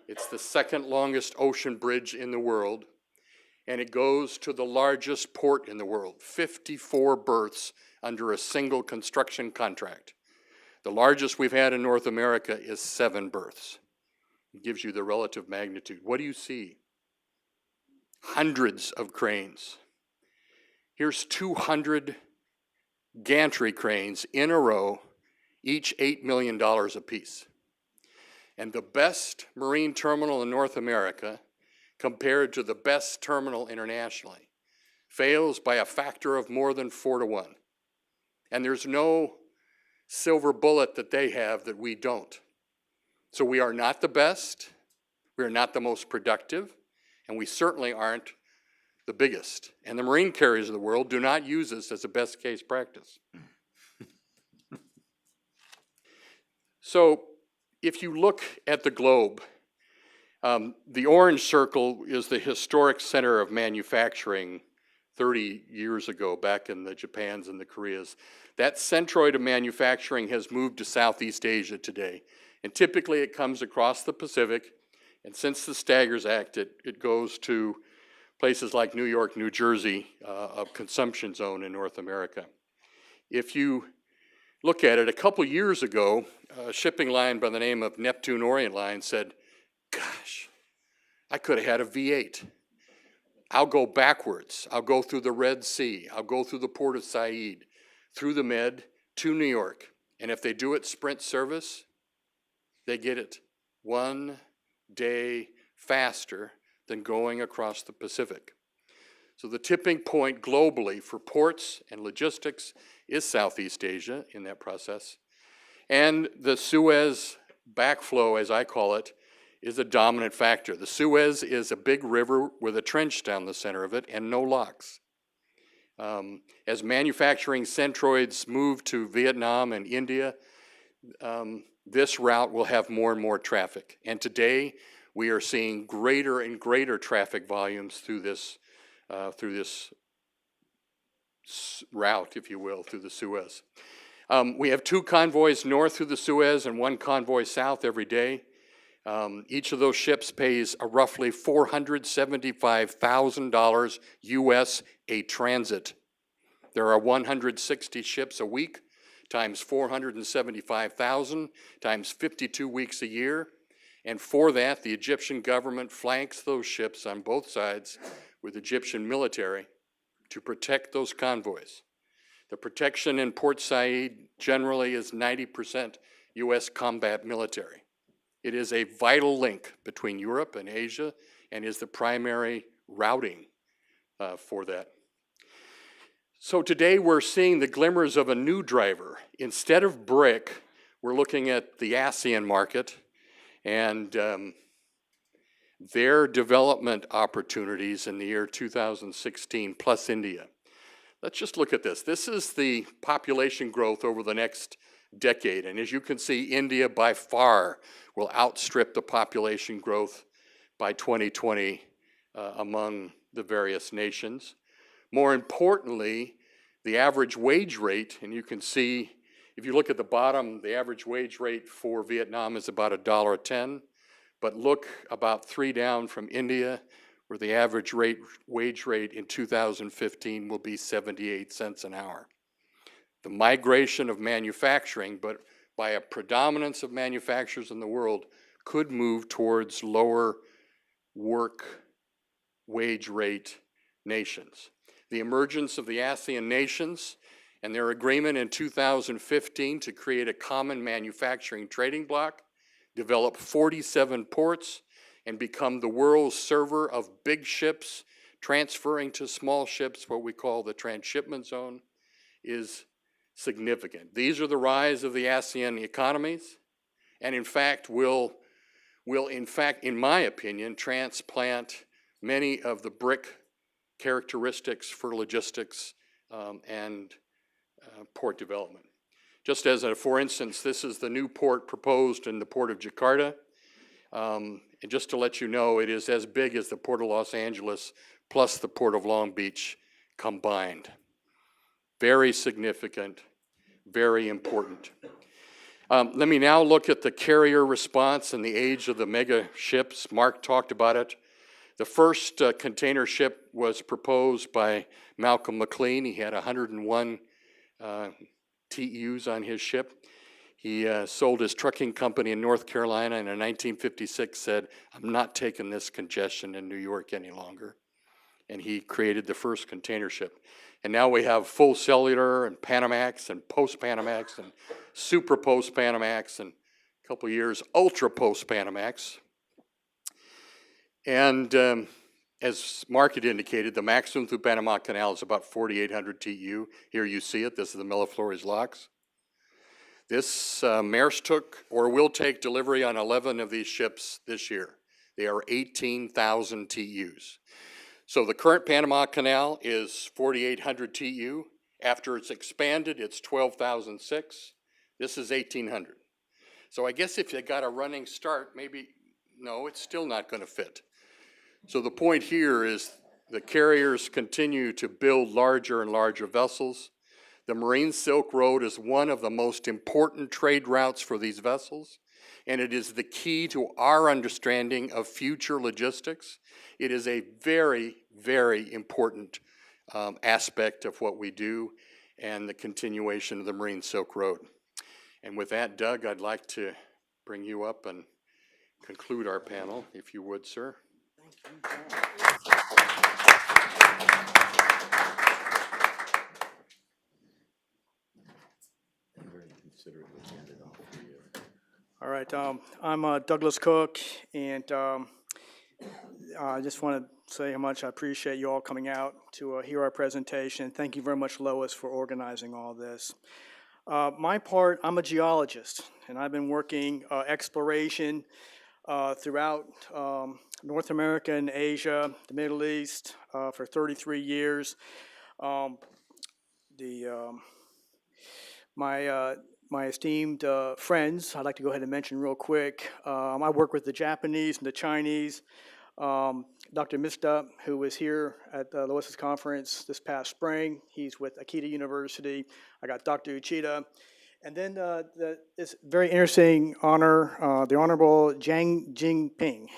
E: It's the second longest ocean bridge in the world, and it goes to the largest port in the world, 54 berths under a single construction contract. The largest we've had in North America is 7 berths. It gives you the relative magnitude. What do you see? Hundreds of cranes. Here's 200 gantry cranes in a row, each $8 million apiece. And the best marine terminal in North America, compared to the best terminal internationally, fails by a factor of more than 4 to 1. And there's no silver bullet that they have that we don't. So we are not the best, We are not the most productive, and we certainly aren't the biggest. And the marine carriers of the world do not use us as a best case practice. So if you look at the globe, the orange circle is the historic center of manufacturing 30 years ago, back in the Japans and the Koreas. That centroid of manufacturing has moved to Southeast Asia today. And typically it comes across the Pacific, and since the Staggers Act, it goes to places like New York, New Jersey, a consumption zone in North America. If you look at it, a couple years ago, a shipping line by the name of Neptune Orient Line said, gosh, I could have had a V8. I'll go backwards. I'll go through the Red Sea. I'll go through the Port of Said, through the Med, to New York. And if they do it sprint service, they get it 1 day faster than going across the Pacific. So the tipping point globally for ports and logistics is Southeast Asia in that process. And the Suez backflow, as I call it, is a dominant factor. The Suez is a big river with a trench down the center of it and no locks. As manufacturing centroids move to Vietnam and India, this route will have more and more traffic. And today, we are seeing greater and greater traffic volumes through this route, if you will, through the Suez. We have 2 convoys north through the Suez and 1 convoy south every day. Each of those ships pays a roughly $475,000 US a transit. There are 160 ships a week, times 475,000, times 52 weeks a year. And for that, the Egyptian government flanks those ships on both sides with Egyptian military to protect those convoys. The protection in Port Said generally is 90% US combat military. It is a vital link between Europe and Asia and is the primary routing for that. So today we're seeing the glimmers of a new driver. Instead of BRIC, we're looking at the ASEAN market and their development opportunities in the year 2016, plus India. Let's just look at this. This is the population growth over the next decade, and as you can see, India by far will outstrip the population growth by 2020 among the various nations. More importantly, the average wage rate, and you can see, if you look at the bottom, the average wage rate for Vietnam is about $1.10, but look about 3 down from India, where the average wage rate in 2015 will be 78 cents an hour. The migration of manufacturing, but by a predominance of manufacturers in the world, could move towards lower work wage rate nations. The emergence of the ASEAN nations and their agreement in 2015 to create a common manufacturing trading bloc, develop 47 ports, and become the world's server of big ships transferring to small ships, what we call the transshipment zone, is significant. These are the rise of the ASEAN economies, and in fact will in my opinion, transplant many of the BRIC characteristics for logistics and port development. Just as for instance, this is the new port proposed in the Port of Jakarta. And just to let you know, it is as big as the Port of Los Angeles plus the Port of Long Beach combined. Very significant, very important. Let me now look at the carrier response and the age of the mega ships. Mark talked about it. The first container ship was proposed by Malcolm McLean. He had 101 TEUs on his ship. He sold his trucking company in North Carolina and in 1956 said, I'm not taking this congestion in New York any longer. And he created the first container ship. And now we have full cellular and Panamax and post-Panamax and super post-Panamax and a couple years ultra post-Panamax. And as Mark had indicated, the maximum through Panama Canal is about 4,800 TEU. Here you see it. This is the Miraflores locks. This Maersk took or will take delivery on 11 of these ships this year. They are 18,000 TEUs. So the current Panama Canal is 4,800 TEU. After it's expanded, it's 12,006. This is 1,800. So I guess if you got a running start, maybe, no, it's still not going to fit. So the point here is the carriers continue to build larger and larger vessels. The Marine Silk Road is one of the most important trade routes for these vessels, and it is the key to our understanding of future logistics. It is a very, very important aspect of what we do and the continuation of the Marine Silk Road. And with that, Doug, I'd like to bring you up and conclude our panel, if you would, sir.
F: All right, I'm Douglas Cook, and I just want to say how much I appreciate you all coming out to hear our presentation. Thank you very much, Lois, for organizing all this. My part, I'm a geologist, and I've been working exploration throughout North America and Asia, the Middle East, for 33 years. My esteemed friends, I'd like to go ahead and mention real quick. I work with the Japanese and the Chinese. Dr. Mista, who was here at Lois's conference this past spring, he's with Akita University. I got Dr. Uchida. And then this very interesting honor, the Honorable Jiang Jingping.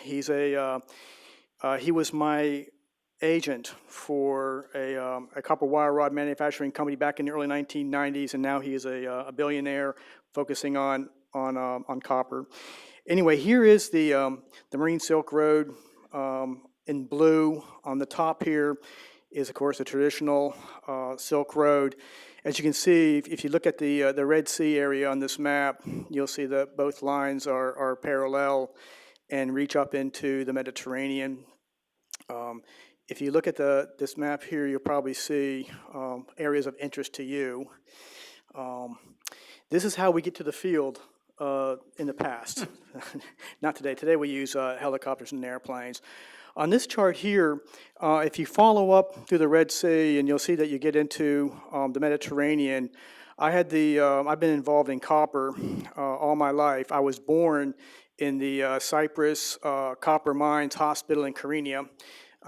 F: He was my agent for a copper wire rod manufacturing company back in the early 1990s, and now he is a billionaire focusing on copper. Anyway, here is the Marine Silk Road in blue. On the top here is, of course, the traditional Silk Road. As you can see, if you look at the Red Sea area on this map, you'll see that both lines are parallel and reach up into the Mediterranean. If you look at this map here, you'll probably see areas of interest to you. This is how we get to the field in the past. Not today. Today we use helicopters and airplanes. On this chart here, if you follow up through the Red Sea, and you'll see that you get into the Mediterranean. I've been involved in copper all my life. I was born in the Cyprus Copper Mines Hospital in Kyrenia,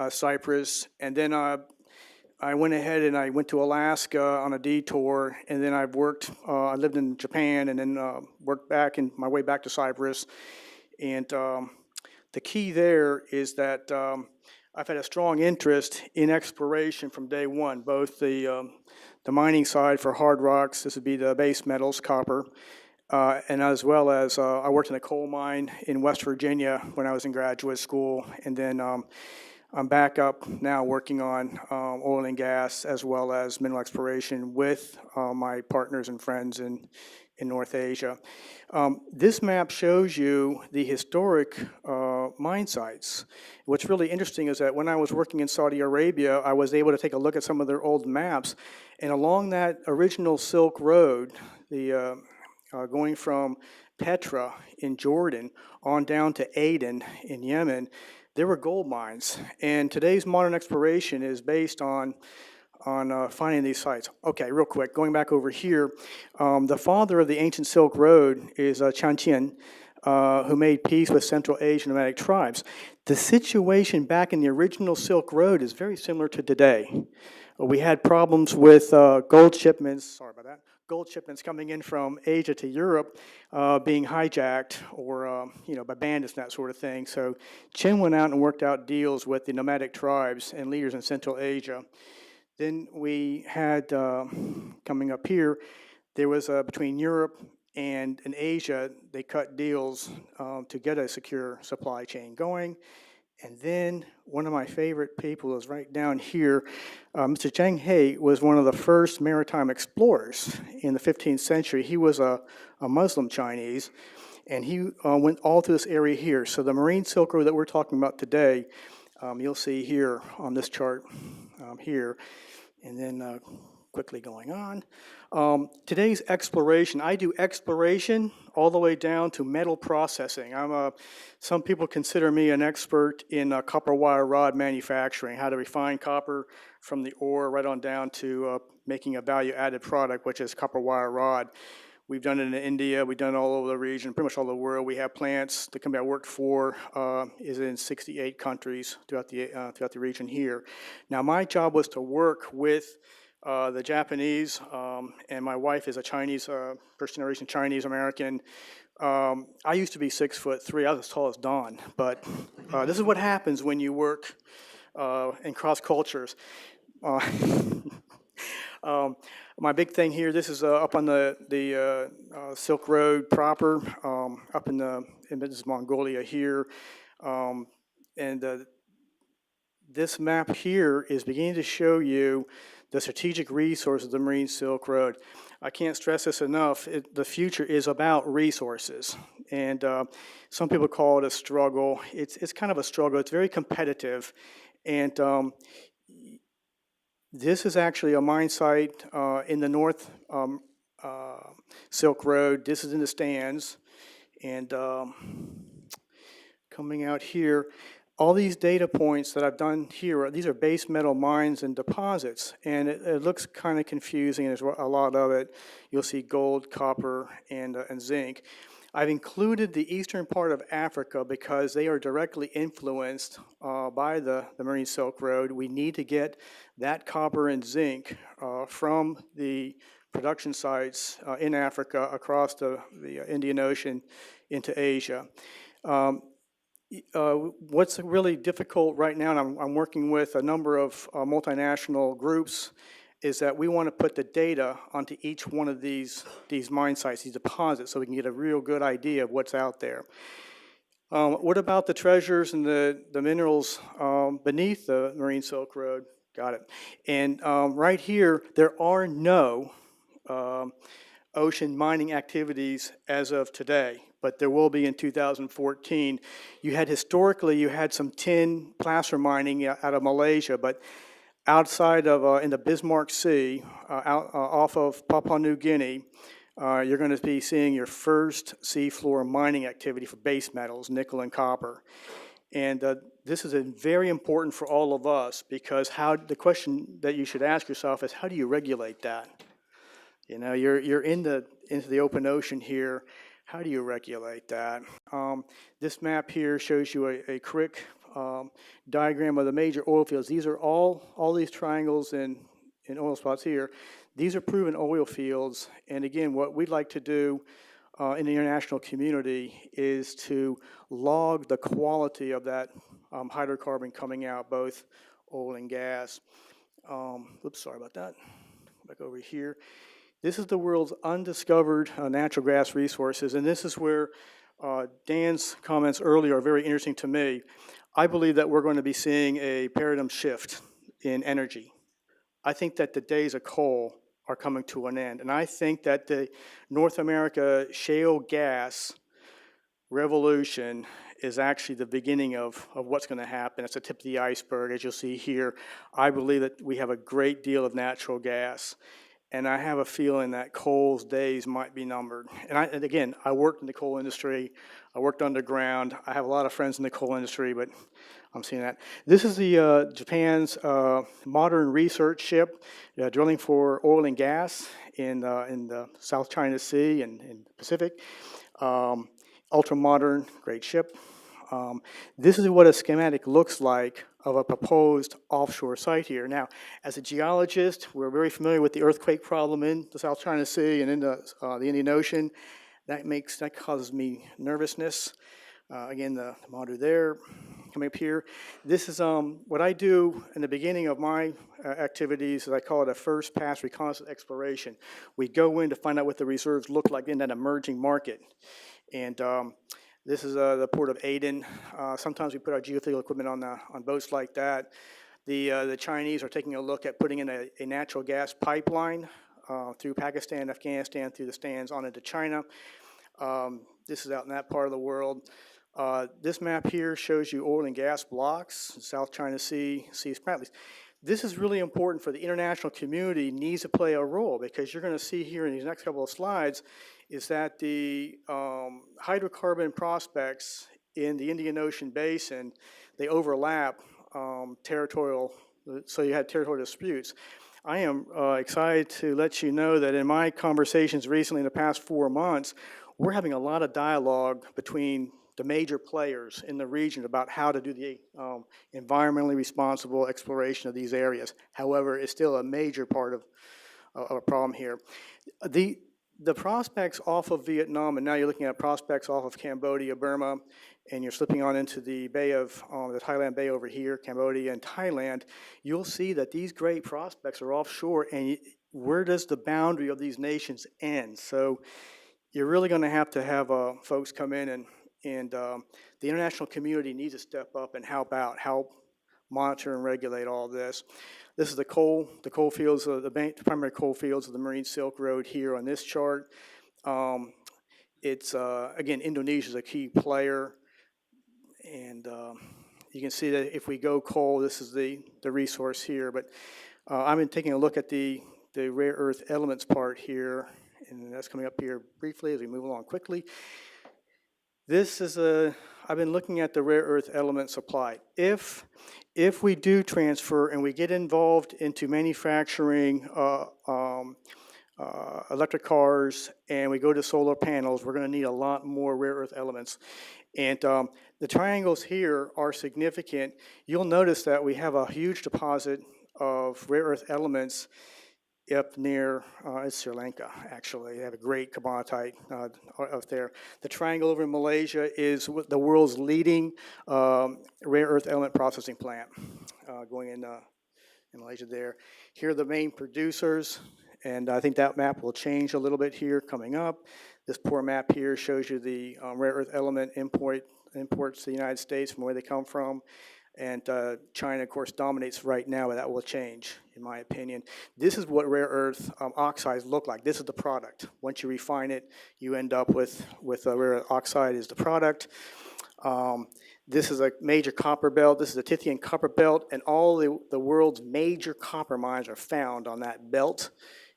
F: Cyprus, and then I went ahead and I went to Alaska on a detour, and then I lived in Japan, and then worked my way back to Cyprus. And the key there is that I've had a strong interest in exploration from day one, both the mining side for hard rocks, this would be the base metals, copper, and as well as I worked in a coal mine in West Virginia when I was in graduate school, and then I'm back up now working on oil and gas as well as mineral exploration with my partners and friends in North Asia. This map shows you the historic mine sites. What's really interesting is that when I was working in Saudi Arabia, I was able to take a look at some of their old maps, and along that original Silk Road, going from Petra in Jordan on down to Aden in Yemen, there were gold mines, and today's modern exploration is based on finding these sites. Okay, real quick, going back over here, the father of the ancient Silk Road is Chan Qin, who made peace with Central Asian nomadic tribes. The situation back in the original Silk Road is very similar to today. We had problems with gold shipments, gold shipments coming in from Asia to Europe being hijacked or by bandits and that sort of thing. So Qin went out and worked out deals with the nomadic tribes and leaders in Central Asia. Then we had, coming up here, there was between Europe and in Asia, they cut deals to get a secure supply chain going. And then one of my favorite people is right down here. Mr. Zheng He was one of the first maritime explorers in the 15th century. He was a Muslim Chinese, and he went all through this area here. So the Marine Silk Road that we're talking about today, you'll see here on this chart here. And then quickly going on. Today's exploration, I do exploration all the way down to metal processing. Some people consider me an expert in copper wire rod manufacturing, how to refine copper from the ore right on down to making a value-added product, which is copper wire rod. We've done it in India, we've done it all over the region, pretty much all over the world. We have plants. The company I worked for is in 68 countries throughout the region here. Now, my job was to work with the Japanese, and my wife is a Chinese, first-generation Chinese-American. I used to be 6'3". I was as tall as Don, but this is what happens when you work in cross cultures. My big thing here, this is up on the Silk Road proper, up in this is Mongolia here. This map here is beginning to show you the strategic resources of the Marine Silk Road. I can't stress this enough. The future is about resources. And some people call it a struggle. It's kind of a struggle. It's very competitive. And this is actually a mine site in the North Silk Road. This is in the stands. And coming out here, all these data points that I've done here, these are base metal mines and deposits. And it looks kind of confusing. There's a lot of it. You'll see gold, copper, and zinc. I've included the eastern part of Africa because they are directly influenced by the Marine Silk Road. We need to get that copper and zinc from the production sites in Africa across the Indian Ocean into Asia. What's really difficult right now, and I'm working with a number of multinational groups, is that we want to put the data onto each one of these mine sites, these deposits, so we can get a real good idea of what's out there. What about the treasures and the minerals beneath the Marine Silk Road? Got it. And right here, there are no ocean mining activities as of today, but there will be in 2014. Historically, you had some tin placer mining out of Malaysia, but outside of, in the Bismarck Sea, off of Papua New Guinea, you're going to be seeing your first seafloor mining activity for base metals, nickel and copper. And this is very important for all of us because the question that you should ask yourself is, how do you regulate that? You know, you're into the open ocean here. How do you regulate that? This map here shows you a quick diagram of the major oil fields. These are all these triangles in oil spots here. These are proven oil fields. And again, what we'd like to do in the international community is to log the quality of that hydrocarbon coming out, both oil and gas. Oops, sorry about that. Back over here. This is the world's undiscovered natural gas resources, and this is where Dan's comments earlier are very interesting to me. I believe that we're going to be seeing a paradigm shift in energy. I think that the days of coal are coming to an end, and I think that the North America shale gas revolution is actually the beginning of what's going to happen. It's the tip of the iceberg, as you'll see here. I believe that we have a great deal of natural gas. And I have a feeling that coal's days might be numbered. And again, I worked in the coal industry. I worked underground. I have a lot of friends in the coal industry, but I'm seeing that. This is the Japan's modern research ship drilling for oil and gas in the South China Sea and in the Pacific. Ultra-modern, great ship. This is what a schematic looks like of a proposed offshore site here. Now, as a geologist, we're very familiar with the earthquake problem in the South China Sea and in the Indian Ocean. That causes me nervousness. Again, the model there, coming up here. This is what I do in the beginning of my activities, is I call it a first pass reconnaissance exploration. We go in to find out what the reserves look like in that emerging market. And this is the port of Aden. Sometimes we put our geophysical equipment on boats like that. The Chinese are taking a look at putting in a natural gas pipeline through Pakistan, Afghanistan, through the stands on into China. This is out in that part of the world. This map here shows you oil and gas blocks, South China Sea, Sea Spratlys. this is really important for the international community, needs to play a role, because you're going to see here in these next couple of slides is that the hydrocarbon prospects in the Indian Ocean basin, they overlap territorial, so you had territorial disputes. I am excited to let you know that in my conversations recently in the past 4 months, we're having a lot of dialogue between the major players in the region about how to do the environmentally responsible exploration of these areas. However, it's still a major part of a problem here. The prospects off of Vietnam, and now you're looking at prospects off of Cambodia, Burma, and you're slipping on into the Bay of, the Thailand Bay over here, Cambodia and Thailand, you'll see that these great prospects are offshore, and where does the boundary of these nations end? So you're really going to have folks come in, and the international community needs to step up and help monitor and regulate all this. This is the coal fields, the primary coal fields of the Marine Silk Road here on this chart. It's, again, Indonesia is a key player, and you can see that if we go coal, this is the resource here, but I've been taking a look at the rare earth elements part here, and that's coming up here briefly as we move along quickly. This is I've been looking at the rare earth element supply. If we do transfer and we get involved into manufacturing electric cars and we go to solar panels, we're going to need a lot more rare earth elements. And the triangles here are significant. You'll notice that we have a huge deposit of rare earth elements up near, it's Sri Lanka, actually. They have a great carbonatite up there. The triangle over in Malaysia is the world's leading rare earth element processing plant going in Malaysia there. Here are the main producers, and I think that map will change a little bit here coming up. This poor map here shows you the rare earth element imports to the United States from where they come from. And China, of course, dominates right now, but that will change, in my opinion. This is what rare earth oxides look like. This is the product. Once you refine it, you end up with a rare earth oxide is the product. This is a major copper belt. This is a Tithyan copper belt, and all the world's major copper mines are found on that belt.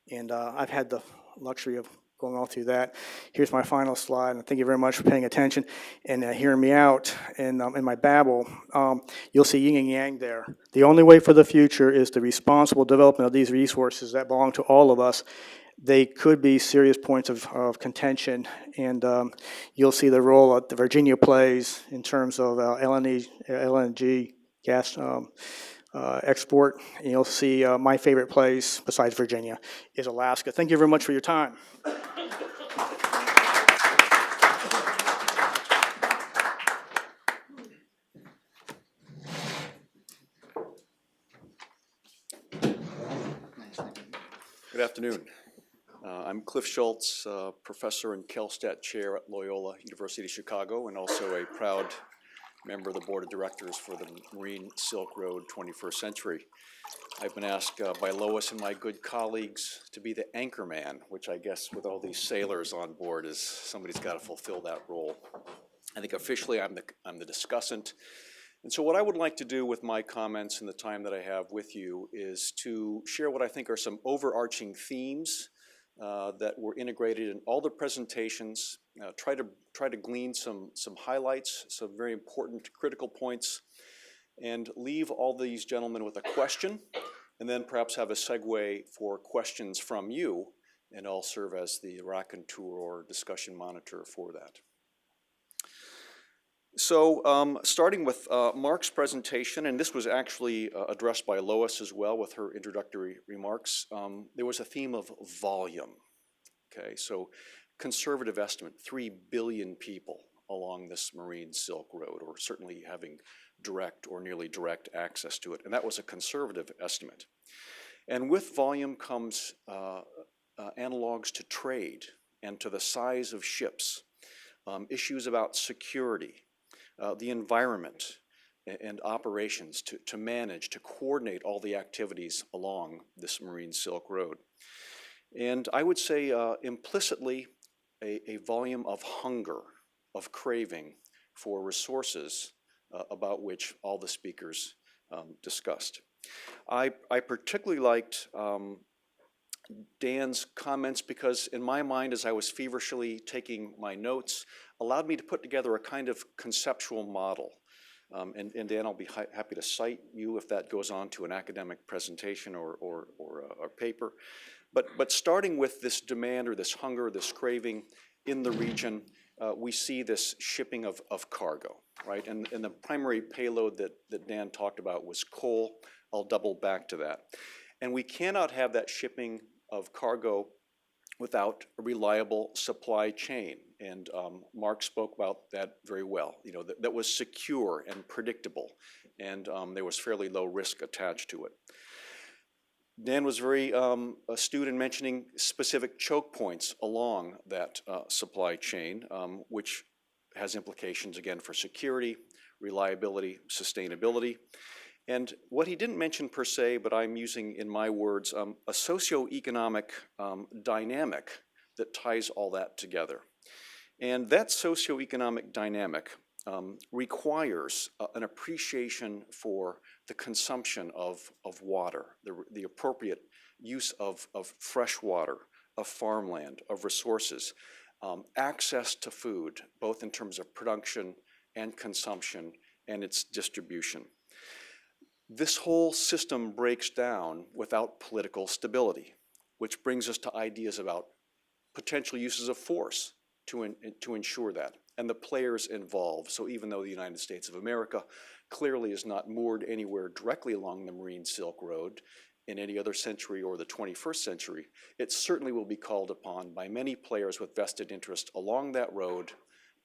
F: And I've had the luxury of going all through that. Here's my final slide, and thank you very much for paying attention and hearing me out in my babble. You'll see yin and yang there. The only way for the future is the responsible development of these resources that belong to all of us. They could be serious points of contention, and you'll see the role that Virginia plays in terms of LNG gas export. And you'll see my favorite place, besides Virginia, is Alaska. Thank you very much for your time.
G: Good afternoon. I'm Cliff Schultz, professor and Kellstadt chair at Loyola University of Chicago, and also a proud member of the board of directors for the Marine Silk Road 21st Century. I've been asked by Lois and my good colleagues to be the anchor man, which I guess with all these sailors on board is somebody's got to fulfill that role. I think officially I'm the discussant. And so what I would like to do with my comments and the time that I have with you is to share what I think are some overarching themes that were integrated in all the presentations, try to glean some highlights, some very important critical points, and leave all these gentlemen with a question, and then perhaps have a segue for questions from you, and I'll serve as the raconteur or discussion monitor for that. So starting with Mark's presentation, and this was actually addressed by Lois as well with her introductory remarks, there was a theme of volume. Okay, so conservative estimate, 3 billion people along this Marine Silk Road, or certainly having direct or nearly direct access to it, and that was a conservative estimate. And with volume comes analogs to trade and to the size of ships, issues about security, the environment and operations to manage, to coordinate all the activities along this Marine Silk Road. And I would say implicitly a volume of hunger, of craving for resources about which all the speakers discussed. I particularly liked Dan's comments because in my mind, as I was feverishly taking my notes, allowed me to put together a kind of conceptual model. And Dan, I'll be happy to cite you if that goes on to an academic presentation or a paper. But starting with this demand or this hunger, this craving in the region, we see this shipping of cargo, right? And the primary payload that Dan talked about was coal. I'll double back to that. And we cannot have that shipping of cargo without a reliable supply chain. And Mark spoke about that very well. You know, that was secure and predictable, and there was fairly low risk attached to it. Dan was very astute in mentioning specific choke points along that supply chain, which has implications, again, for security, reliability, sustainability. And what he didn't mention per se, but I'm using in my words, a socioeconomic dynamic that ties all that together. And that socioeconomic dynamic requires an appreciation for the consumption of water, the appropriate use of fresh water, of farmland, of resources, access to food, both in terms of production and consumption and its distribution. This whole system breaks down without political stability, which brings us to ideas about potential uses of force to ensure that, and the players involved. So even though the United States of America clearly is not moored anywhere directly along the marine Silk Road in any other century or the 21st century, it certainly will be called upon by many players with vested interest along that road,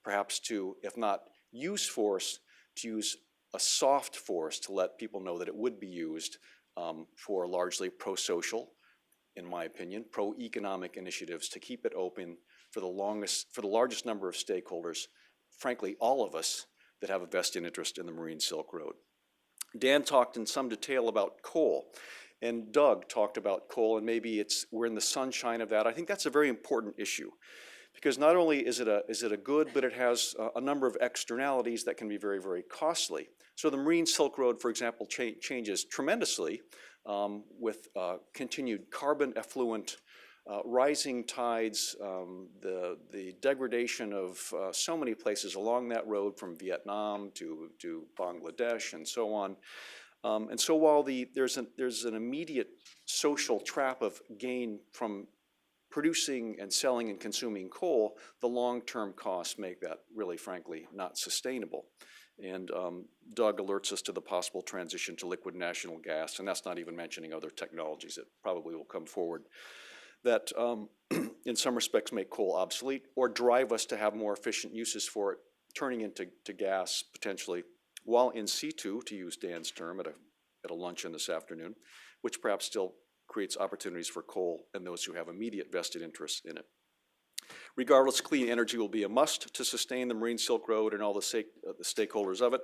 G: perhaps to, if not use force, to use a soft force to let people know that it would be used for largely pro-social, in my opinion, pro-economic initiatives to keep it open for the largest number of stakeholders, frankly, all of us that have a vested interest in the marine Silk Road. Dan talked in some detail about coal, and Doug talked about coal, and maybe we're in the sunshine of that. I think that's a very important issue, because not only is it a good, but it has a number of externalities that can be very, very costly. So the marine Silk Road, for example, changes tremendously with continued carbon effluent, rising tides, the degradation of so many places along that road, from Vietnam to Bangladesh and so on. And so while there's an immediate social trap of gain from producing and selling and consuming coal, the long-term costs make that really, frankly, not sustainable. And Doug alerts us to the possible transition to liquid natural gas, and that's not even mentioning other technologies that probably will come forward that in some respects make coal obsolete or drive us to have more efficient uses for it, turning into gas potentially while in situ, to use Dan's term at a luncheon this afternoon, which perhaps still creates opportunities for coal and those who have immediate vested interests in it. Regardless, clean energy will be a must to sustain the marine Silk Road and all the stakeholders of it.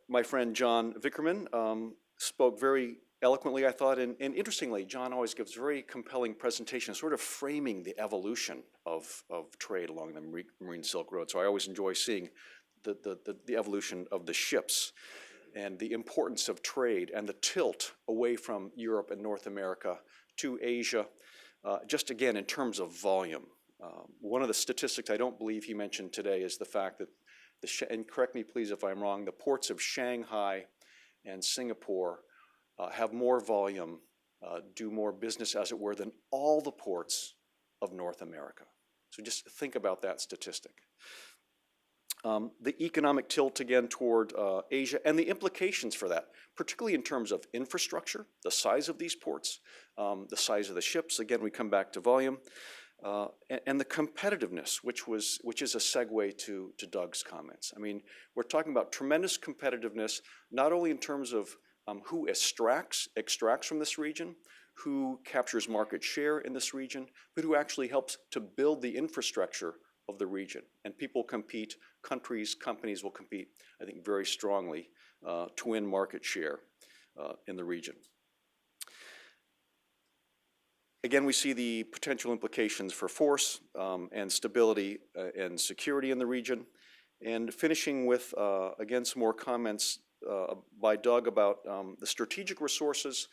G: My friend John Vickerman spoke very eloquently, I thought, and interestingly, John always gives very compelling presentations, sort of framing the evolution of trade along the marine Silk Road. So I always enjoy seeing the evolution of the ships and the importance of trade and the tilt away from Europe and North America to Asia, just again in terms of volume. One of the statistics I don't believe he mentioned today is the fact that, and correct me please if I'm wrong, the ports of Shanghai and Singapore have more volume, do more business as it were, than all the ports of North America. So just think about that statistic. The economic tilt again toward Asia and the implications for that, particularly in terms of infrastructure, the size of these ports, the size of the ships, again we come back to volume, and the competitiveness, which is a segue to Doug's comments. I mean, we're talking about tremendous competitiveness, not only in terms of who extracts from this region, who captures market share in this region, but who actually helps to build the infrastructure of the region. And people compete, countries, companies will compete, I think, very strongly to win market share in the region. Again, we see the potential implications for force and stability and security in the region. And finishing with, again, some more comments by Doug about the strategic resources.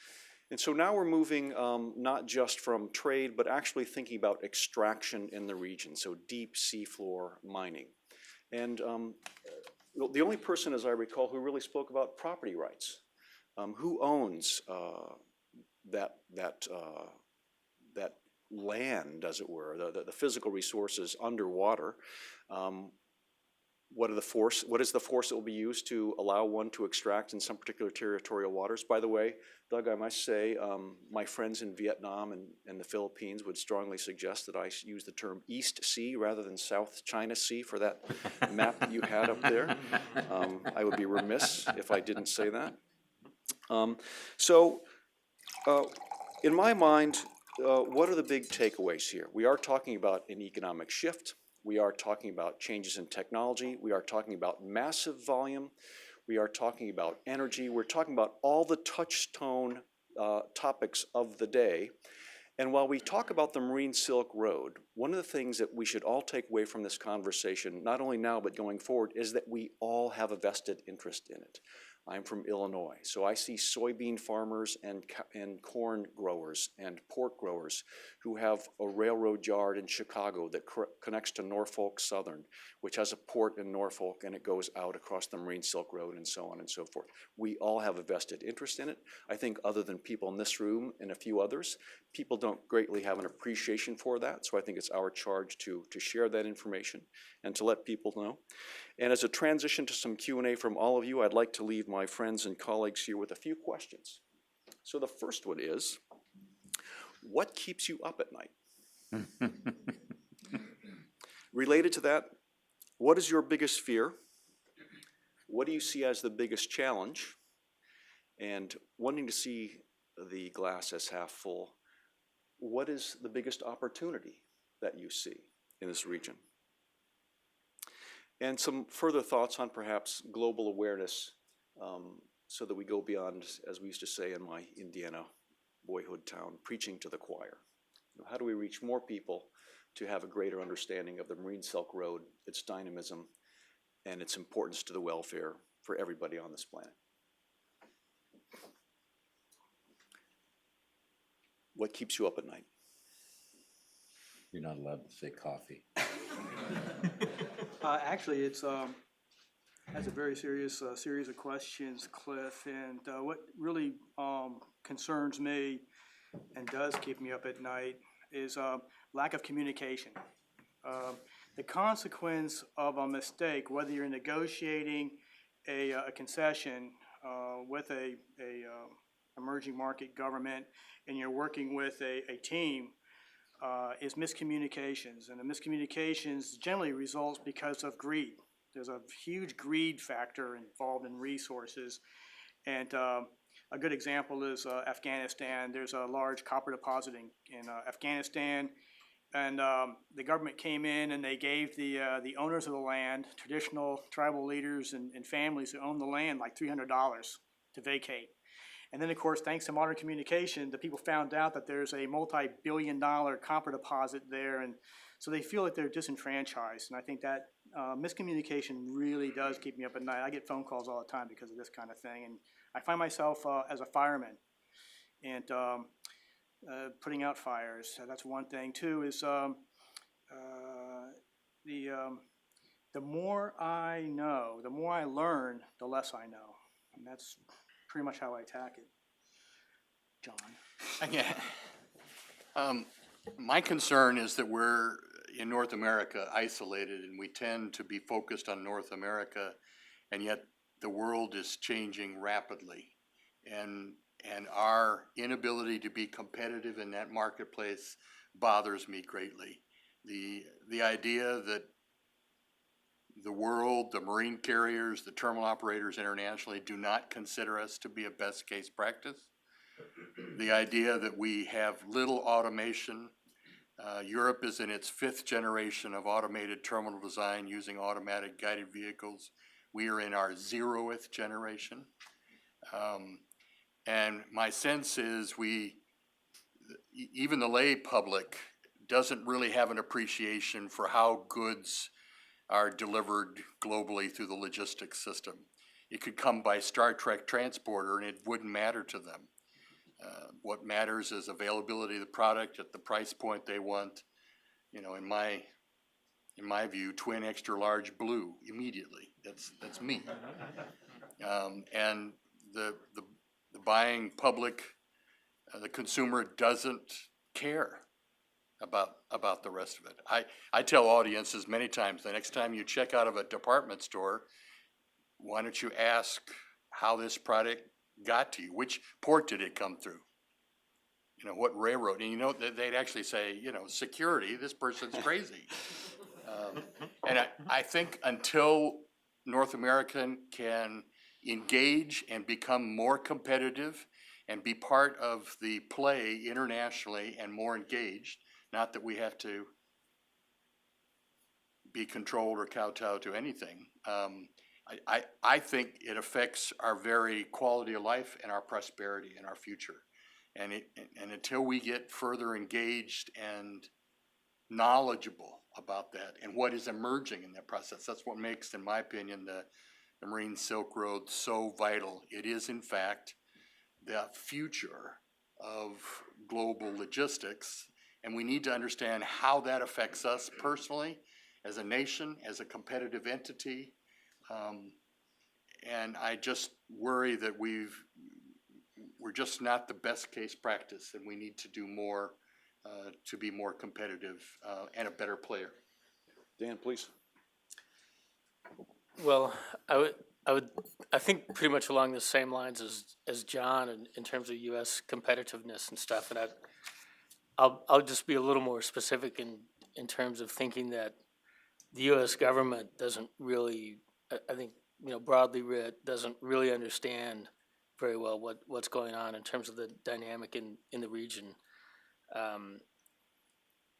G: And so now we're moving not just from trade, but actually thinking about extraction in the region, so deep seafloor mining. And the only person, as I recall, who really spoke about property rights. Who owns that land, as it were, the physical resources underwater? What is the force that will be used to allow one to extract in some particular territorial waters? By the way, Doug, I must say, my friends in Vietnam and the Philippines would strongly suggest that I use the term East Sea rather than South China Sea for that map that you had up there. I would be remiss if I didn't say that. In my mind, what are the big takeaways here? We are talking about an economic shift. We are talking about changes in technology. We are talking about massive volume. We are talking about energy. We're talking about all the touchstone topics of the day. And while we talk about the Marine Silk Road, one of the things that we should all take away from this conversation, not only now but going forward, is that we all have a vested interest in it. I'm from Illinois, so I see soybean farmers and corn growers and pork growers who have a railroad yard in Chicago that connects to Norfolk Southern, which has a port in Norfolk, and it goes out across the Marine Silk Road and so on and so forth. We all have a vested interest in it. I think other than people in this room and a few others, people don't greatly have an appreciation for that, so I think it's our charge to share that information and to let people know. And as a transition to some Q&A from all of you, I'd like to leave my friends and colleagues here with a few questions. So the first one is, what keeps you up at night? Related to that, what is your biggest fear? What do you see as the biggest challenge? And wanting to see the glass as half full, what is the biggest opportunity that you see in this region? And some further thoughts on perhaps global awareness so that we go beyond, as we used to say in my Indiana boyhood town, preaching to the choir. How do we reach more people to have a greater understanding of the Marine Silk Road, its dynamism, and its importance to the welfare for everybody on this planet? What keeps you up at night?
H: You're not allowed to say coffee.
F: Actually, it's has a very serious series of questions, Cliff, and what really concerns me and does keep me up at night is lack of communication. The consequence of a mistake, whether you're negotiating a concession with a emerging market government and you're working with a team, is miscommunications. And the miscommunications generally results because of greed. There's a huge greed factor involved in resources. And a good example is Afghanistan. There's a large copper deposit in Afghanistan. And the government came in and they gave the owners of the land, traditional tribal leaders and families who own the land, like $300 to vacate. And then, of course, thanks to modern communication, the people found out that there's a multi-billion-dollar copper deposit there, and so they feel like they're disenfranchised. And I think that miscommunication really does keep me up at night. I get phone calls all the time because of this kind of thing, and I find myself as a fireman and putting out fires. That's one thing. Two is the more I know, the more I learn, the less I know, and that's pretty much how I attack it. John?
E: Again, my concern is that we're in North America isolated and we tend to be focused on North America, and yet the world is changing rapidly. And our inability to be competitive in that marketplace bothers me greatly. The idea that the world, the marine carriers, the terminal operators internationally do not consider us to be a best case practice. The idea that we have little automation. Europe is in its 5th generation of automated terminal design using automatic guided vehicles. We are in our 0th generation. And my sense is even the lay public doesn't really have an appreciation for how goods are delivered globally through the logistics system. it could come by Star Trek transporter and it wouldn't matter to them. What matters is availability of the product at the price point they want. You know, in my view, twin extra large blue immediately. That's me. And the buying public, the consumer doesn't care about the rest of it. I tell audiences many times, the next time you check out of a department store, why don't you ask how this product got to you? Which port did it come through? You know, what railroad? And you know, they'd actually say, you know, security, this person's crazy. And I think until North American can engage and become more competitive and be part of the play internationally and more engaged, not that we have to be controlled or kowtow to anything, I think it affects our very quality of life and our prosperity and our future. And until we get further engaged and knowledgeable about that and what is emerging in that process, that's what makes, in my opinion, the Marine Silk Road so vital. It is, in fact, the future of global logistics, and we need to understand how that affects us personally, as a nation, as a competitive entity. And I just worry that we're just not the best case practice, and we need to do more to be more competitive and a better player.
G: Dan, please.
D: Well, I think pretty much along the same lines as John in terms of U.S. competitiveness and stuff. And I'll just be a little more specific in terms of thinking that the U.S. government doesn't really, I think, you know, broadly writ, doesn't really understand very well what's going on in terms of the dynamic in the region.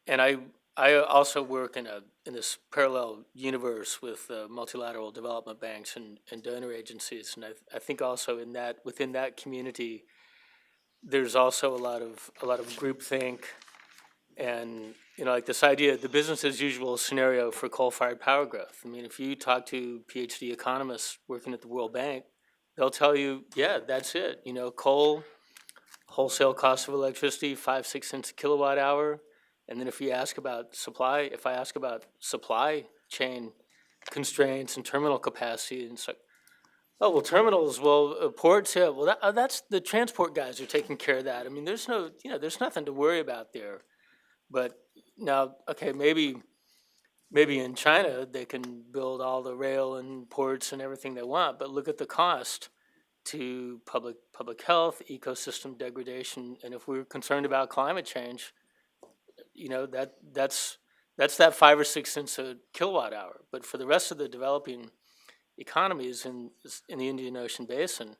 D: And I also work in this parallel universe with multilateral development banks and donor agencies, and I think also within that community, there's also a lot of groupthink, and you know, like this idea, the business as usual scenario for coal-fired power growth. I mean, if you talk to PhD economists working at the World Bank, they'll tell you, yeah, that's it. You know, coal, wholesale cost of electricity, 5-6 cents a kilowatt hour. And then if I ask about supply chain constraints and terminal capacity, and it's like, oh, well, terminals, ports, yeah, well, that's the transport guys are taking care of that. I mean, there's nothing to worry about there. But now, okay, maybe in China they can build all the rail and ports and everything they want, but look at the cost to public health, ecosystem degradation, and if we're concerned about climate change, you know, that's that 5 or 6 cents a kilowatt hour. But for the rest of the developing economies in the Indian Ocean Basin,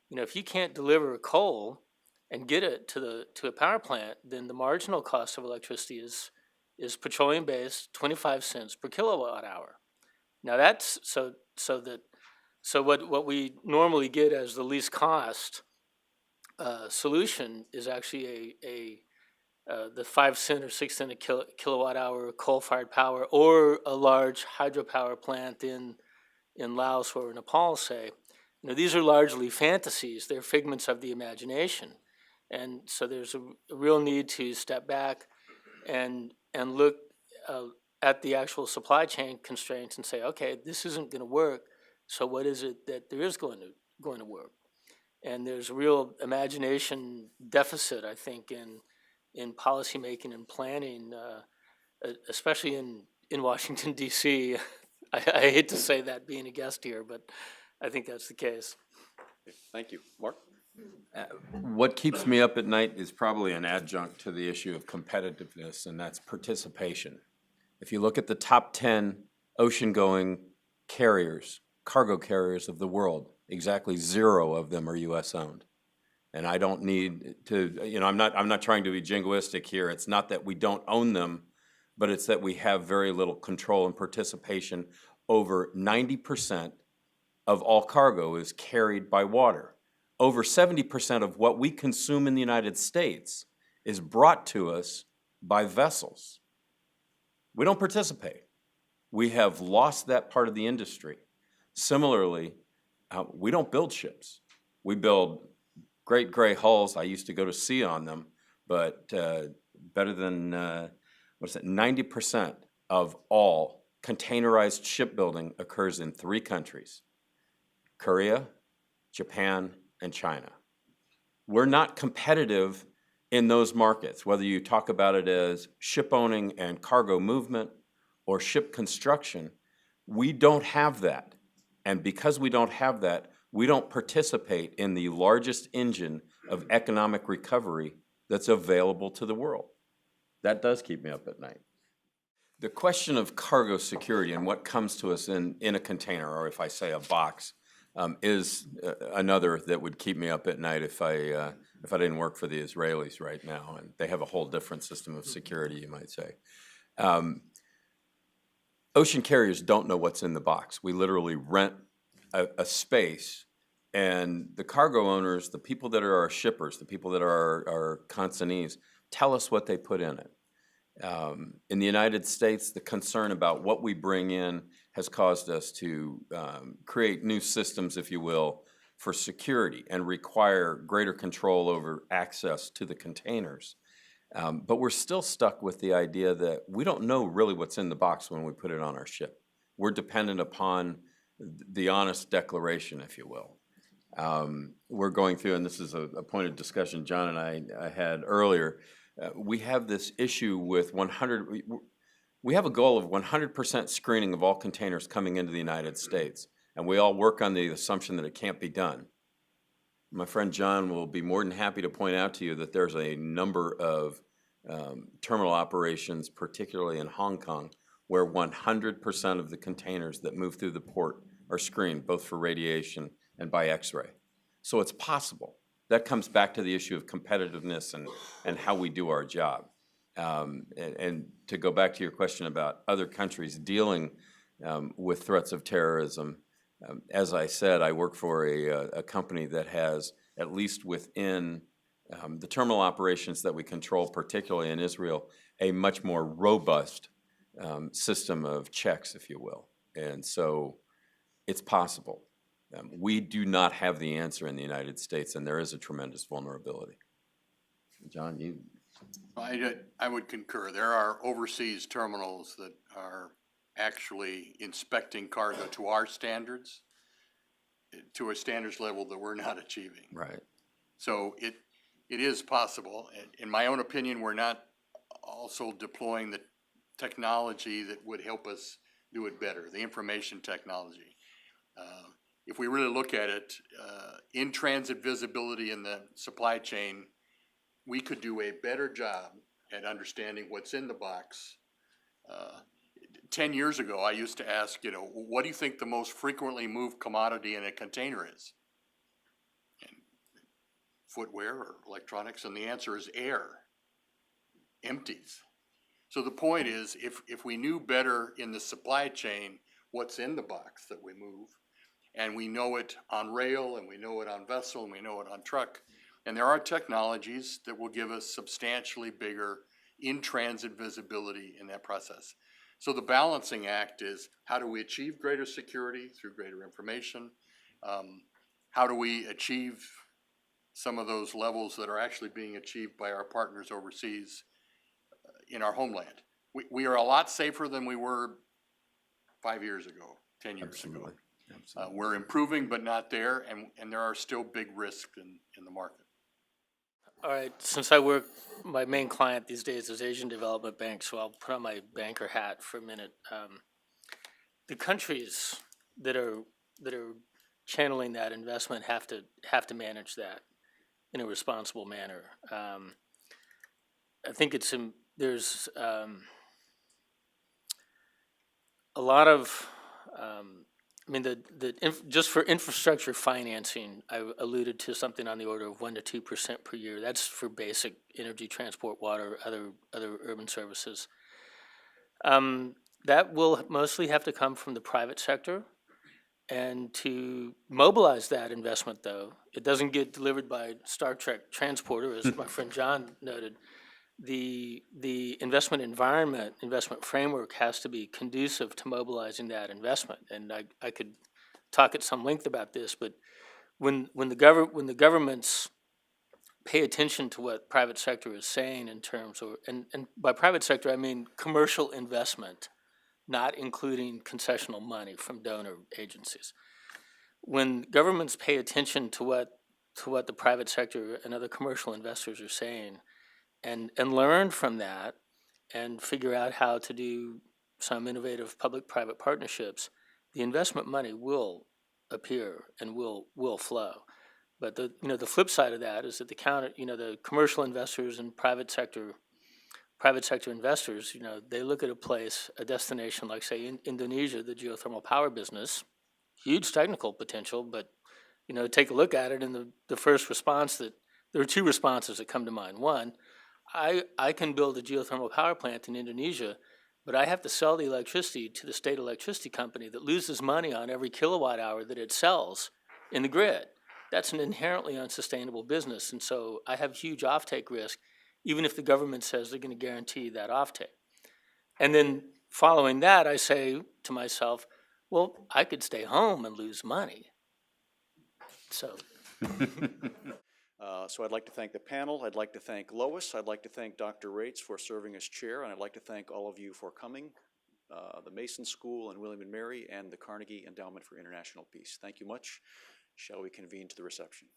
D: you know, if you can't deliver coal and get it to a power plant, then the marginal cost of electricity is petroleum based, 25 cents per kilowatt hour. Now that's so what we normally get as the least cost solution is actually the 5 cent or 6 cent a kilowatt hour coal-fired power, or a large hydropower plant in Laos or Nepal, say. You know, these are largely fantasies. They're figments of the imagination. And so there's a real need to step back and look at the actual supply chain constraints and say, okay, this isn't going to work. So what is it that there is going to work? And there's a real imagination deficit, I think, in policymaking and planning, especially in Washington, D.C. I hate to say that being a guest here, but I think that's the case.
G: Thank you. Mark?
I: What keeps me up at night is probably an adjunct to the issue of competitiveness, and that's participation. If you look at the top 10 ocean-going carriers, cargo carriers of the world, exactly 0 of them are U.S.-owned. And I don't need to, you know, I'm not trying to be jingoistic here. It's not that we don't own them, but it's that we have very little control and participation. Over 90% of all cargo is carried by water. Over 70% of what we consume in the United States is brought to us by vessels. We don't participate. We have lost that part of the industry. Similarly, We don't build ships. We build great gray hulls. I used to go to sea on them, but better than, 90% of all containerized shipbuilding occurs in 3 countries: Korea, Japan, and China. We're not competitive in those markets, whether you talk about it as ship owning and cargo movement or ship construction. We don't have that. And because we don't have that, we don't participate in the largest engine of economic recovery that's available to the world. That does keep me up at night. The question of cargo security and what comes to us in a container, or if I say a box, is another that would keep me up at night if I didn't work for the Israelis right now, and they have a whole different system of security, you might say. Ocean carriers don't know what's in the box. We literally rent a space, and the cargo owners, the people that are our shippers, the people that are our consignees, tell us what they put in it. In the United States, the concern about what we bring in has caused us to create new systems, if you will, for security and require greater control over access to the containers. But we're still stuck with the idea that we don't know really what's in the box when we put it on our ship. We're dependent upon the honest declaration, if you will. We're going through, and this is a point of discussion John and I had earlier, we have this issue with we have a goal of 100% screening of all containers coming into the United States, and we all work on the assumption that it can't be done. My friend John will be more than happy to point out to you that there's a number of terminal operations, particularly in Hong Kong, where 100% of the containers that move through the port are screened, both for radiation and by X-ray. So it's possible. That comes back to the issue of competitiveness and how we do our job. And to go back to your question about other countries dealing with threats of terrorism, as I said, I work for a company that has, at least within the terminal operations that we control, particularly in Israel, a much more robust system of checks, if you will. And so it's possible. We do not have the answer in the United States, and there is a tremendous vulnerability. John, you?
E: I would concur. There are overseas terminals that are actually inspecting cargo to our standards, to a standards level that we're not achieving.
I: Right.
E: So it is possible. In my own opinion, we're not also deploying the technology that would help us do it better, the information technology. If we really look at it, in-transit visibility in the supply chain, we could do a better job at understanding what's in the box. 10 years ago, I used to ask, what do you think the most frequently moved commodity in a container is? And footwear or electronics, and the answer is air, empties. So the point is, if we knew better in the supply chain what's in the box that we move, and we know it on rail, and we know it on vessel, and we know it on truck, and there are technologies that will give us substantially bigger in-transit visibility in that process. So the balancing act is, how do we achieve greater security through greater information? How do we achieve some of those levels that are actually being achieved by our partners overseas in our homeland? We are a lot safer than we were 5 years ago, 10 years ago. We're improving, but not there, and there are still big risks in the market.
D: All right, since I work, my main client these days is Asian Development Bank, so I'll put on my banker hat for a minute. The countries that are channeling that investment have to manage that in a responsible manner. I think there's a lot of just for infrastructure financing, I alluded to something on the order of 1% to 2% per year. That's for basic energy, transport, water, other urban services. That will mostly have to come from the private sector. And to mobilize that investment, though, it doesn't get delivered by Star Trek transporter, as my friend John noted. The investment investment framework has to be conducive to mobilizing that investment. And I could talk at some length about this, but when the governments pay attention to what private sector is saying in terms of, and by private sector, I mean commercial investment, not including concessional money from donor agencies. When governments pay attention to what the private sector and other commercial investors are saying and learn from that and figure out how to do some innovative public-private partnerships, the investment money will appear and will flow. But the flip side of that is that the commercial investors and private sector investors, they look at a destination like, say, in Indonesia, the geothermal power business, huge technical potential, but, take a look at it, and the first response there are two responses that come to mind. One, I can build a geothermal power plant in Indonesia, but I have to sell the electricity to the state electricity company that loses money on every kilowatt hour that it sells in the grid. That's an inherently unsustainable business, and so I have huge offtake risk, even if the government says they're going to guarantee that offtake. And then following that, I say to myself, well, I could stay home and lose money. So.
G: So I'd like to thank the panel. I'd like to thank Lois. I'd like to thank Dr. Rates for serving as chair, and I'd like to thank all of you for coming, the Mason School and William & Mary and the Carnegie Endowment for International Peace. Thank you much. Shall we convene to the reception?